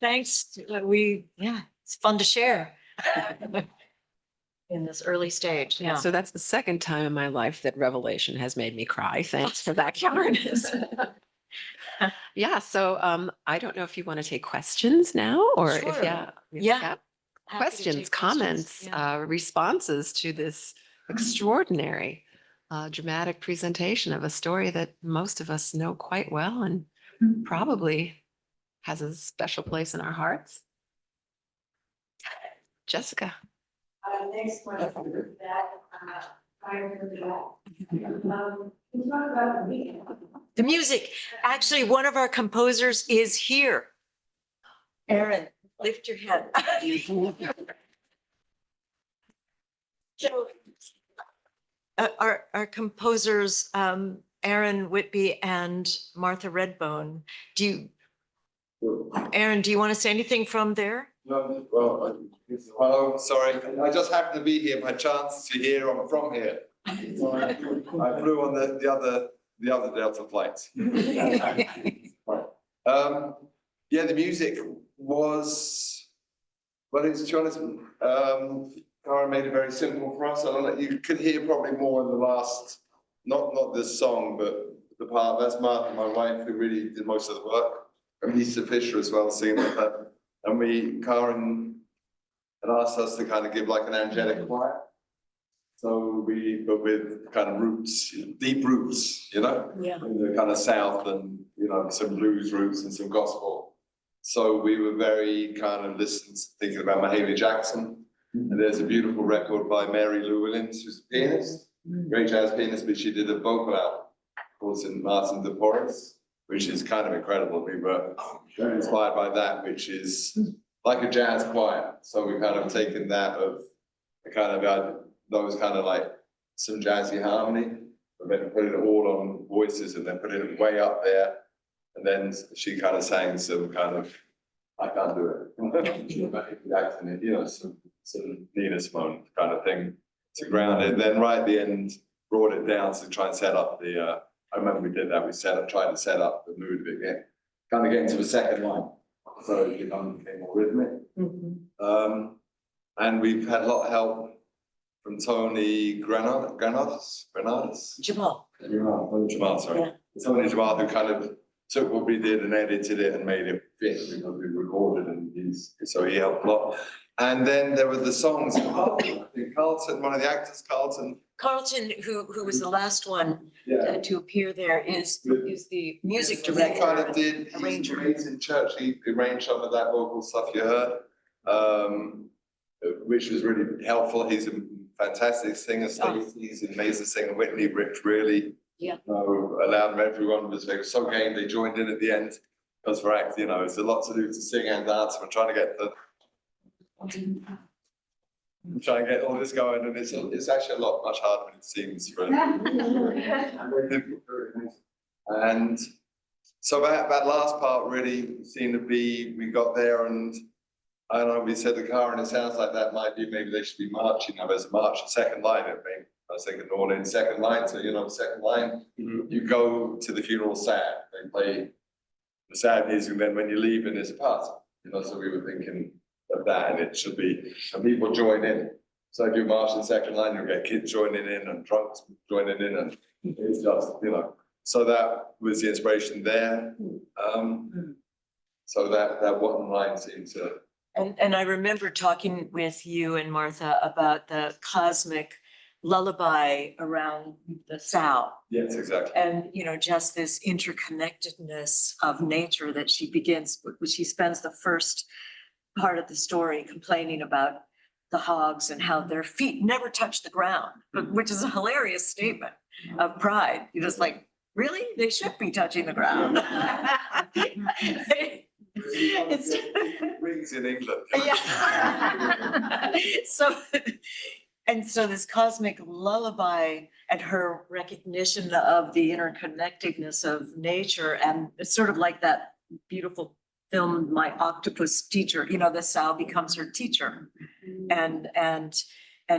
Thanks. It's fun to share. In this early stage, yeah. So that's the second time in my life that Revelation has made me cry. Thanks for that, Karin. Yeah, so I don't know if you want to take questions now or if, Sure. yeah. Yeah. Happy to Questions, take comments, yeah. responses to this extraordinary dramatic presentation of a story that most of us know quite well and probably has a special place in our hearts. Jessica. Thanks so much for that. Prior to that, can you talk about the weekend? The music. Actually, one of our composers is here. Aaron. Lift your head. So, our composers, Aaron Whitby and Martha Redbone, Aaron, do you want to say anything from there? No, well, hello, sorry, I just happened to be here by chance to hear, I'm from here. So I flew on the other Delta flights. Yeah, the music was, well, it's to be honest, Karin made it very simple for us. I don't know, you could hear probably more in the last, not this song, but the part, that's Martha, my wife, who really did most of the work. And Lisa Fisher as well, singing with her. And Karin had asked us to kind of give like an angelic choir. So but with kind of roots, deep roots, you know? Yeah. In the kind of South and, you know, some blues roots and some gospel. So we were very kind of thinking about Mahalia Jackson. And there's a beautiful record by Mary Lou Williams, who's a pianist, great jazz pianist, but she did a vocal album called St. Martin de Porres, which is kind of incredible. We were very inspired by that, which is like a jazz choir. So we kind of taken that of the kind of those kind of like some jazzy harmony, but then put it all on voices and then put it way up there. And then she kind of sang some kind of, I can't do it. You know, some Nina Simone kind of thing to ground it. Then right at the end, brought it down to try and set up the, I remember we did that, tried to set up the mood of it again, kind of getting to the second line. So it became more rhythmic. And we've had a lot of help from Tony Granados? Jamal. Jamal, sorry. Yeah. Tony Jamal, who kind of took what we did and edited it and made it fit because we recorded and so he helped a lot. And then there were the songs. I think Carlton, one of the actors, Carlton, who was the last one to appear there, is the music he director. kind of did, he's arranger. amazing church, he arranged some of that vocal stuff you heard, which was really helpful. He's a fantastic singer, he's an amazing singer. Whitney Rich really allowed everyone, was so game, they joined in at the end. Because for act, you know, it's a lot to do to sing and dance. We're trying to get all this going, and it's actually a lot much harder than it seems for and so that last part really seemed to be, we got there and I don't know, we said to Karin, it sounds like that might be, maybe they should be marching. Now there's a march, a second line, I think. I was thinking all in second line, so you know, second line, you go to the funeral sad, they play the sad music, and then when you leave and there's a party, you know, so we were thinking of that, and it should be, and people join in. So if you march in second line, you'll get kids joining in and drunks joining in, and it's just, you know, so that was the inspiration there. So that one line seemed to. And I remember talking with you and Martha about the cosmic lullaby around the South. Yes, exactly. And, you know, just this interconnectedness of nature that she begins, which she spends the first part of the story complaining about the hogs and how their feet never touch the ground, which is a hilarious statement of pride. You're just like, really? They should be touching the ground. It's rings in England. Yeah. So this cosmic lullaby and her recognition of the interconnectedness of nature, and it's sort of like that beautiful film, My Octopus Teacher, you know, the sow becomes her teacher. And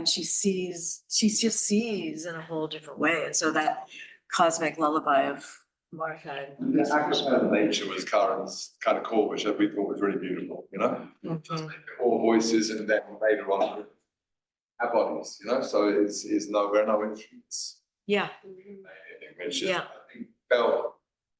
she just sees in a whole different way. And so that cosmic lullaby of Martha. The acapella of nature was Karin's kind of core, which we thought was really beautiful, you know? Just all voices and then later on our bodies, you know? So it's no instruments. Yeah. It's just, I think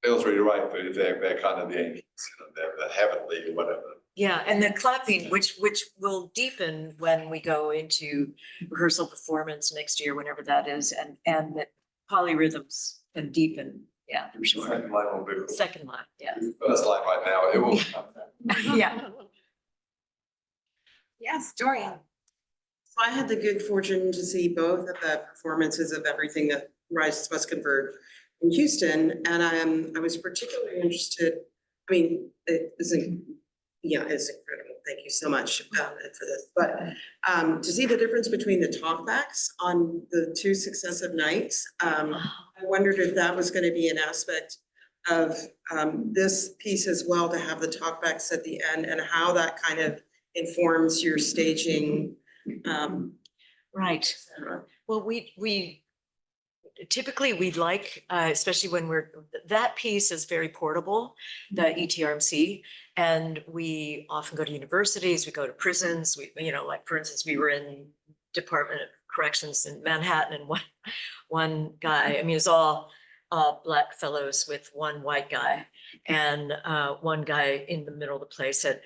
Bill's really right, for they're kind of the angels, you know, they're the heavenly or whatever. Yeah, and the clapping, which will deepen when we go into rehearsal performance next year, whenever that is, and the polyrhythms can deepen. Yeah, for sure. Second line will be. Second line, yeah. First line right now, it will. Yeah. Yes, Dorian. So I had the good fortune to see both of the performances of everything that Rises Must Converge in Houston, and I was particularly interested. I mean, it isn't Yeah, it's incredible. Thank you so much for this. But to see the difference between the talkbacks on the 2 successive nights, I wondered if that was going to be an aspect of this piece as well, to have the talkbacks at the end, and how that kind of informs your staging. Right. Well, we typically we'd like, especially when that piece is very portable, the ETRMC, and we often go to universities, we go to prisons, like for instance, we were in Department of Corrections in Manhattan, and one guy, I mean, it was all Black fellows with one white guy, and one guy in the middle of the place said,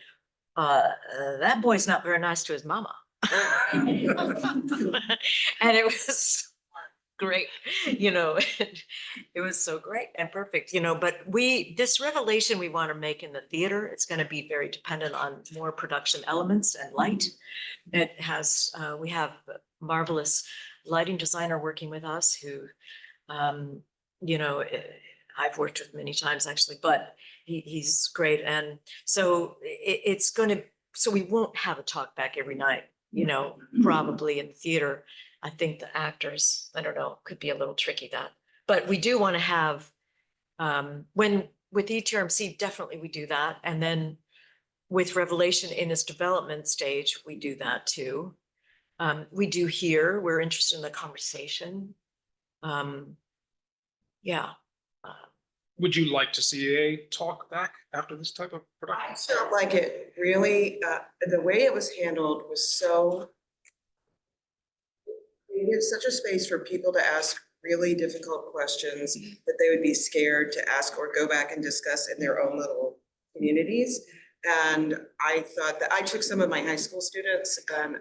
that boy's not very nice to his mama. And it was great, it was so great and perfect, but this revelation we want to make in the theater, it's going to be very dependent on more production elements and light. It has, we have a marvelous lighting designer working with us who, I've worked with many times actually, but he's great. And so so we won't have a talk back every night, probably in the theater. I think the actors, I don't know, could be a little tricky but we do want to have, with ETRMC, definitely we do that. And then with Revelation in its development stage, we do that too. We do here, we're interested in the conversation. Yeah. Would you like to see a talk back after this type of production? I felt like it really, the way it was handled was so, it such a space for people to ask really difficult questions that they would be scared to ask or go back and discuss in their own little communities. And I thought that I took some of my high school students, and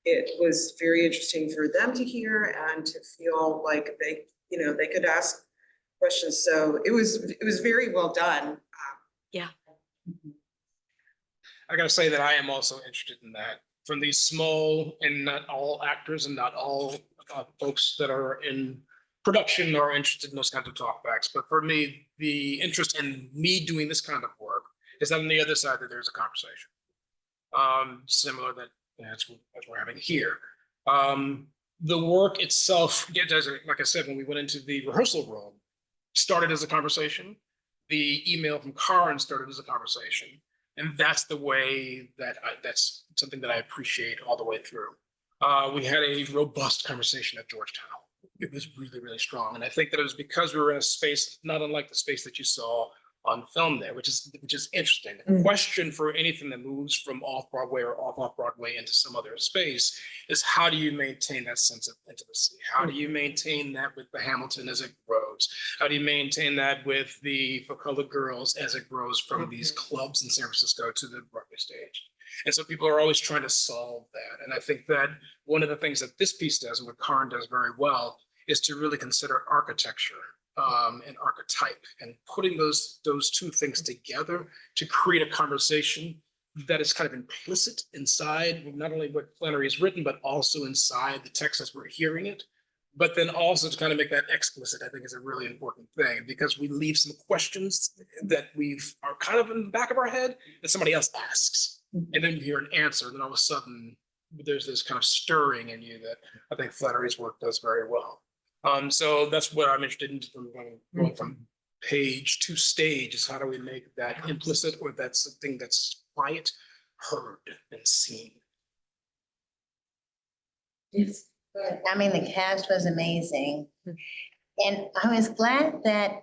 it was very interesting for them to hear and to feel like they could ask questions. So it was very well done. Yeah. I gotta say that I am also interested in that. From these small, and not all actors and not all folks that are in production are interested in those kinds of talkbacks. But for me, the interest in me doing this kind of work is that on the other side that there's a conversation. Similar that's what we're having here. The work itself, like I said, when we went into the rehearsal room, started as a conversation. The email from Karin started as a conversation. And that's the way that's something that I appreciate all the way through. We had a robust conversation at Georgetown. It was really, really strong. And I think that it was because we were in a space, not unlike the space that you saw on film there, which is interesting. The question for anything that moves from off-Broadway or off-Broadway into some other space is, how do you maintain that sense of intimacy? How do you maintain that with the Hamilton as it grows? How do you maintain that with the For Colored Girls as it grows from these clubs in San Francisco to the Broadway stage? And so people are always trying to solve that. And I think that one of the things that this piece does, and what Karin does very well, is to really consider architecture and archetype, and putting those two things together to create a conversation that is kind of implicit inside not only what Flannery has written, but also inside the text as we're hearing it. But then also to kind of make that explicit, I think, is a really important thing, because we leave some questions that are kind of in the back of our head that somebody else asks. And then you hear an answer, and then all of a sudden there's this kind of stirring in you that I think Flannery's work does very well. So that's what I'm interested in, going from page to stage, is how do we make that implicit, or that's something that's quiet, heard and seen. I mean, the cast was amazing. And I was glad that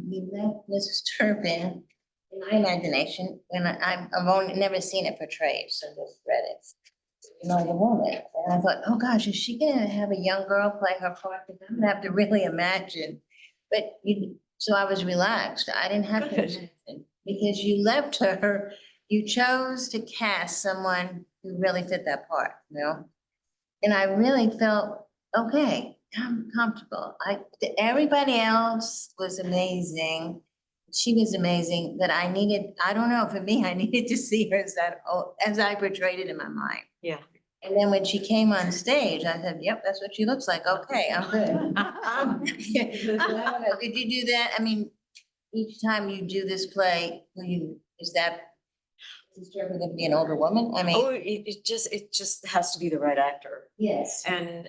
we left Mrs. Turpin, in my imagination, and I've only never seen it portrayed, so just read it. The woman. And I thought, oh gosh, is she gonna have a young girl play her part? Because I'm gonna have to really imagine. But so I was relaxed. I didn't have to imagine, because you left her, you chose to cast someone who really fit that part, And I really felt, okay, I'm comfortable. Everybody else was amazing. She was amazing, but I don't know, for me, I needed to see her as I portrayed it in my mind. Yeah. And then when she came on stage, I said, yep, that's what she looks like. Okay, I'm good. I don't know, did you do that? I mean, each time you do this play, is that Is Turpin going to be an older woman? I mean. Oh, it just has to be the right actor. Yes. And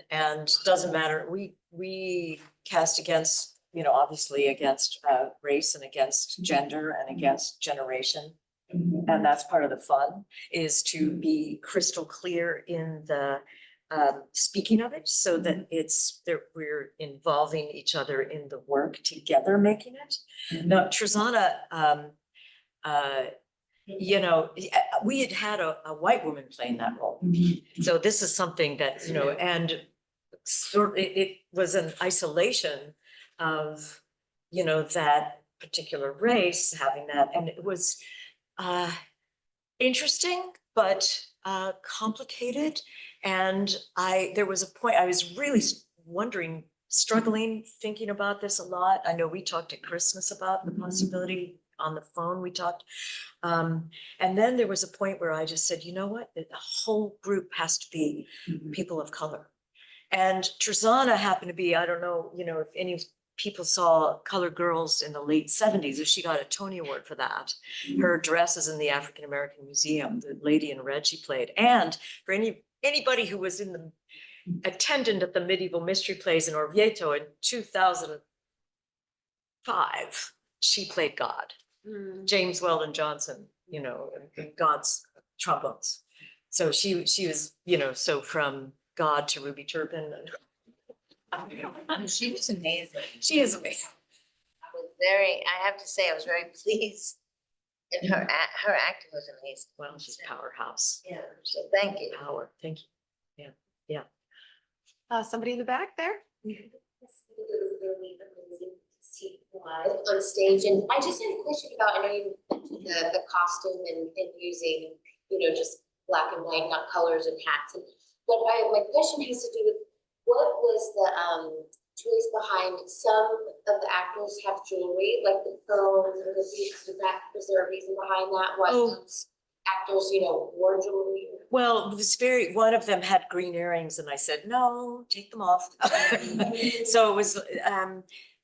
doesn't matter. We cast against, obviously against race and against gender and against generation. And that's part of the fun, is to be crystal clear in the speaking of it, so that we're involving each other in the work together, making it. Now, Trezana, we had a white woman playing that role. So this is something that, and it was an isolation of, that particular race having that. And it was interesting, but complicated. And there was a point I was really wondering, struggling, thinking about this a lot. I know we talked at Christmas about the possibility on the phone, we talked. And then there was a point where I just said, you know what, the whole group has to be people of color. And Trezana happened to be, I don't know, if any people saw Colored Girls in the late 70s, if she got a Tony Award for that. Her dress is in the African American Museum, the lady in red she played. And for anybody who was in the attendant at the medieval mystery plays in Orvieto in 2005, she played God. James Weldon Johnson, in God's trombones. So she was, so from God to Ruby Turpin. She was amazing. She is amazing. I have to say, I was very pleased. And her acting was amazing. Well, she's a powerhouse. Yeah, so thank you. Power, thank you. Yeah. Somebody in the back there? On stage, and I just had a question about, I know you mentioned the costume and using, just black and white, not colors and hats, but my question has to do with what was the choice behind some of the actors have jewelry, like the pearls or the beads? Was there a reason behind that? Why those actors, wore jewelry? Well, it was one of them had green earrings and I said, no, take them off. So it was,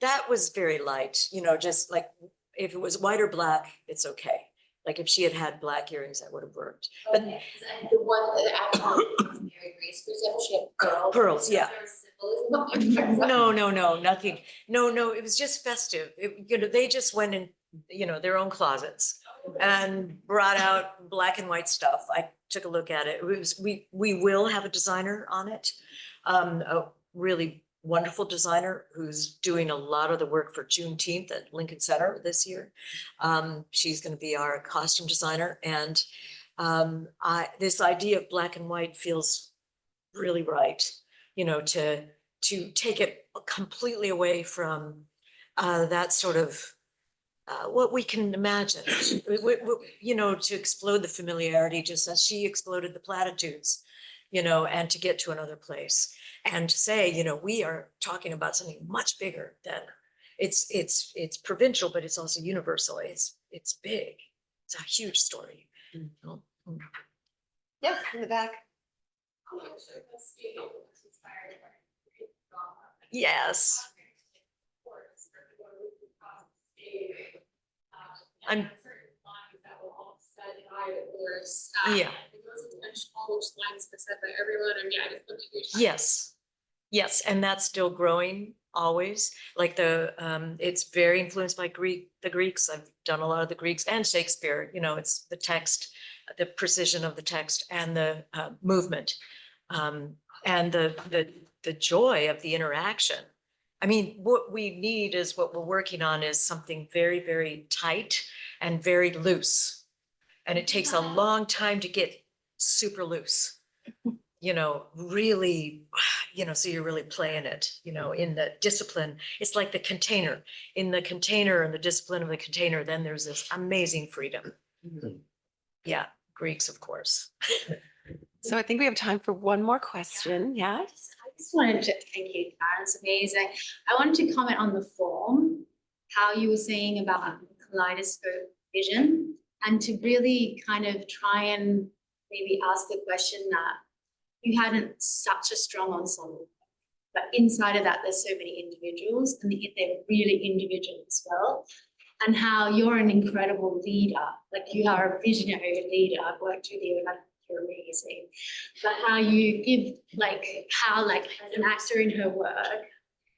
that was very light, just like if it was white or black, it's okay. Like if she had had black earrings, that would have worked. But the one that actor Mary Grace, for example, she had pearls. Pearls, yeah. No, nothing. No, it was just festive. They just went in, their own closets and brought out black and white stuff. I took a look at it. It was, we will have a designer on it. A really wonderful designer who's doing a lot of the work for Juneteenth at Lincoln Center this year. She's going to be our costume designer. And this idea of black and white feels really right, to take it completely away from that sort of what we can imagine, to explode the familiarity, just as she exploded the platitudes, and to get to another place and to say, we are talking about something much bigger than it's provincial, but it's also universal. It's big. It's a huge story. Yes, in the back. Yes. I'm. Yeah. Yes, and that's still growing always. Like it's very influenced by the Greeks. I've done a lot of the Greeks and Shakespeare. It's the text, the precision of the text, and the movement, and the joy of the interaction. I mean, what we need is what we're working on is something very, very tight and very loose. And it takes a long time to get super loose, really, so you're really playing it, in the discipline. It's like the container. In the container and the discipline of the container, then there's this amazing freedom. Yeah, Greeks, of course. So I think we have time for one more question. Yeah. I just wanted to thank you, Karin. It's amazing. I wanted to comment on the form, how you were saying about kaleidoscope vision, and to really kind of try and maybe ask the question that you had such a strong ensemble, but inside of that, there's so many individuals, and they're really individual as well. and how you're an incredible leader. Like you are a visionary leader. I've worked with you and you're amazing. But how you give, as an actor in her work,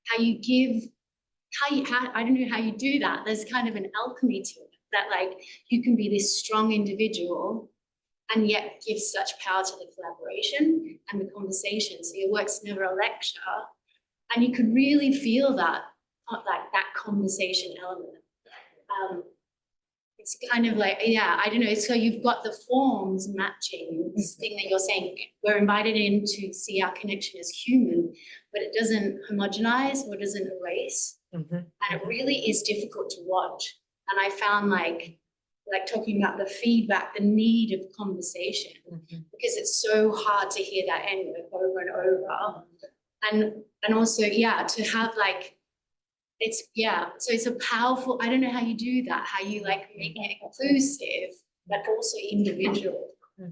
how you give, I don't know how you do that. There's kind of an alchemy to it, that like you can be this strong individual and yet give such power to the collaboration and the conversation. So your work's never a lecture, and you could really feel that, like that conversation element. It's kind of like, yeah, I don't know. So you've got the forms matching this thing that you're saying. We're invited in to see our connection as human, but it doesn't homogenize or doesn't erase. And it really is difficult to watch. And I found like talking about the feedback, the need of conversation, because it's so hard to hear that end over and over. And also, yeah, to have like, so it's a powerful, I don't know how you do that, how you like make it inclusive, but also individual. Do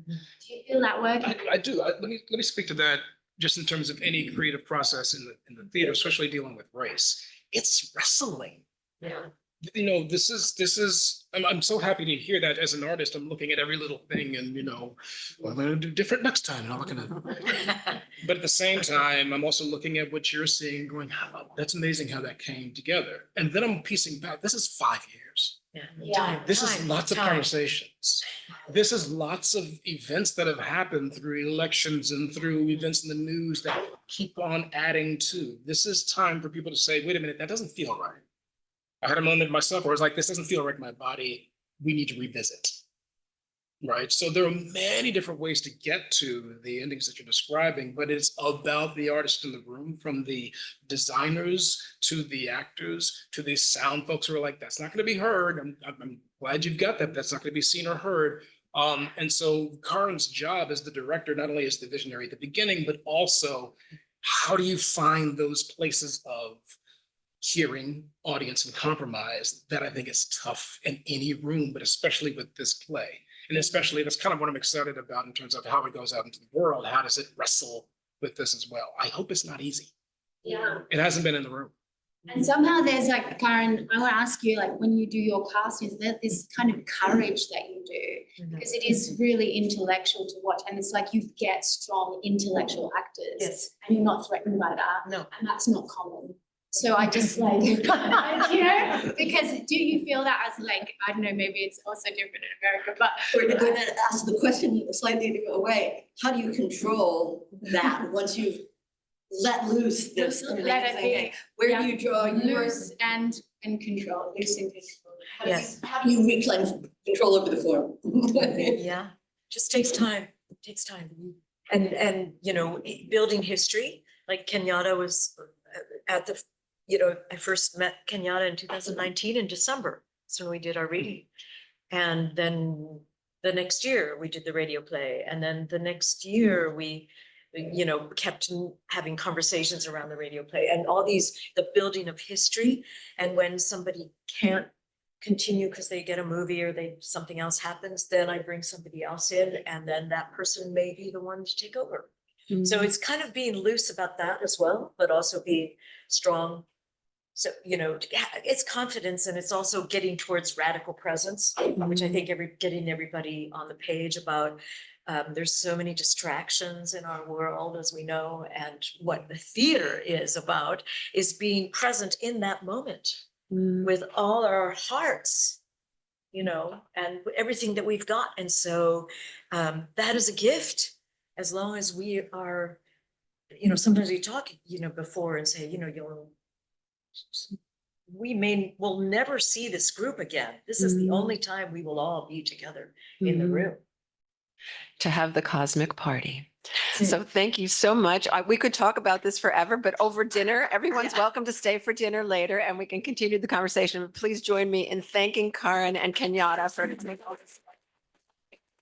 you feel that working? I do. Let me speak to that just in terms of any creative process in the theater, especially dealing with race. It's wrestling. Yeah. You know, this is, I'm so happy to hear that as an artist. I'm looking at every little thing and, well, I'm going to do different next time. And I'm looking at, but at the same time, I'm also looking at what you're seeing going, that's amazing how that came together. And then I'm piecing back, this is 5 years. This is lots of conversations. This is lots of events that have happened through elections and through events in the news that keep on adding to. This is time for people to say, wait a minute, that doesn't feel right. I had a moment myself where I was like, this doesn't feel right in my body. We need to revisit. Right. So there are many different ways to get to the endings that you're describing, but it's about the artist in the room, from the designers to the actors to the sound folks who are like, that's not going to be heard. I'm glad you've got that. That's not going to be seen or heard. And so Karin's job as the director, not only as the visionary at the beginning, but also how do you find those places of hearing, audience, and compromise that I think is tough in any room, but especially with this play. And especially, that's kind of what I'm excited about in terms of how it goes out into the world. How does it wrestle with this as well? I hope it's not easy. Yeah. It hasn't been in the room. And somehow there's like, Karin, I want to ask you, like when you do your castings, there's this kind of courage that you do, because it is really intellectual to watch. And it's like you get strong intellectual actors and you're not threatened by that. No. And that's not common. So I just like, because do you feel that as like, I don't know, maybe it's also different in America, but. We're going to ask the question slightly different way. How do you control that once you've let loose this amazing thing? Where do you draw loose and control, loose and control? Yes. How do you reclaim control over the form? Yeah, just takes time. It takes time. And building history, like KenYatta was at the, I first met KenYatta in 2019 in December. So when we did our reading. And then the next year we did the radio play. And then the next year we kept having conversations around the radio play and all these, the building of history. And when somebody can't continue because they get a movie or something else happens, then I bring somebody else in, and then that person may be the one to take over. So it's kind of being loose about that as well, but also being strong. So, it's confidence, and it's also getting towards radical presence, which I think getting everybody on the page about. There's so many distractions in our world, as we know, and what the theater is about is being present in that moment with all our hearts, and everything that we've got. And so that is a gift, as long as we are, sometimes we talk, before and say, we'll never see this group again. This is the only time we will all be together in the room. To have the cosmic party. So thank you so much. We could talk about this forever, but over dinner, everyone's welcome to stay for dinner later and we can continue the conversation. But please join me in thanking Karin and KenYatta for taking all this.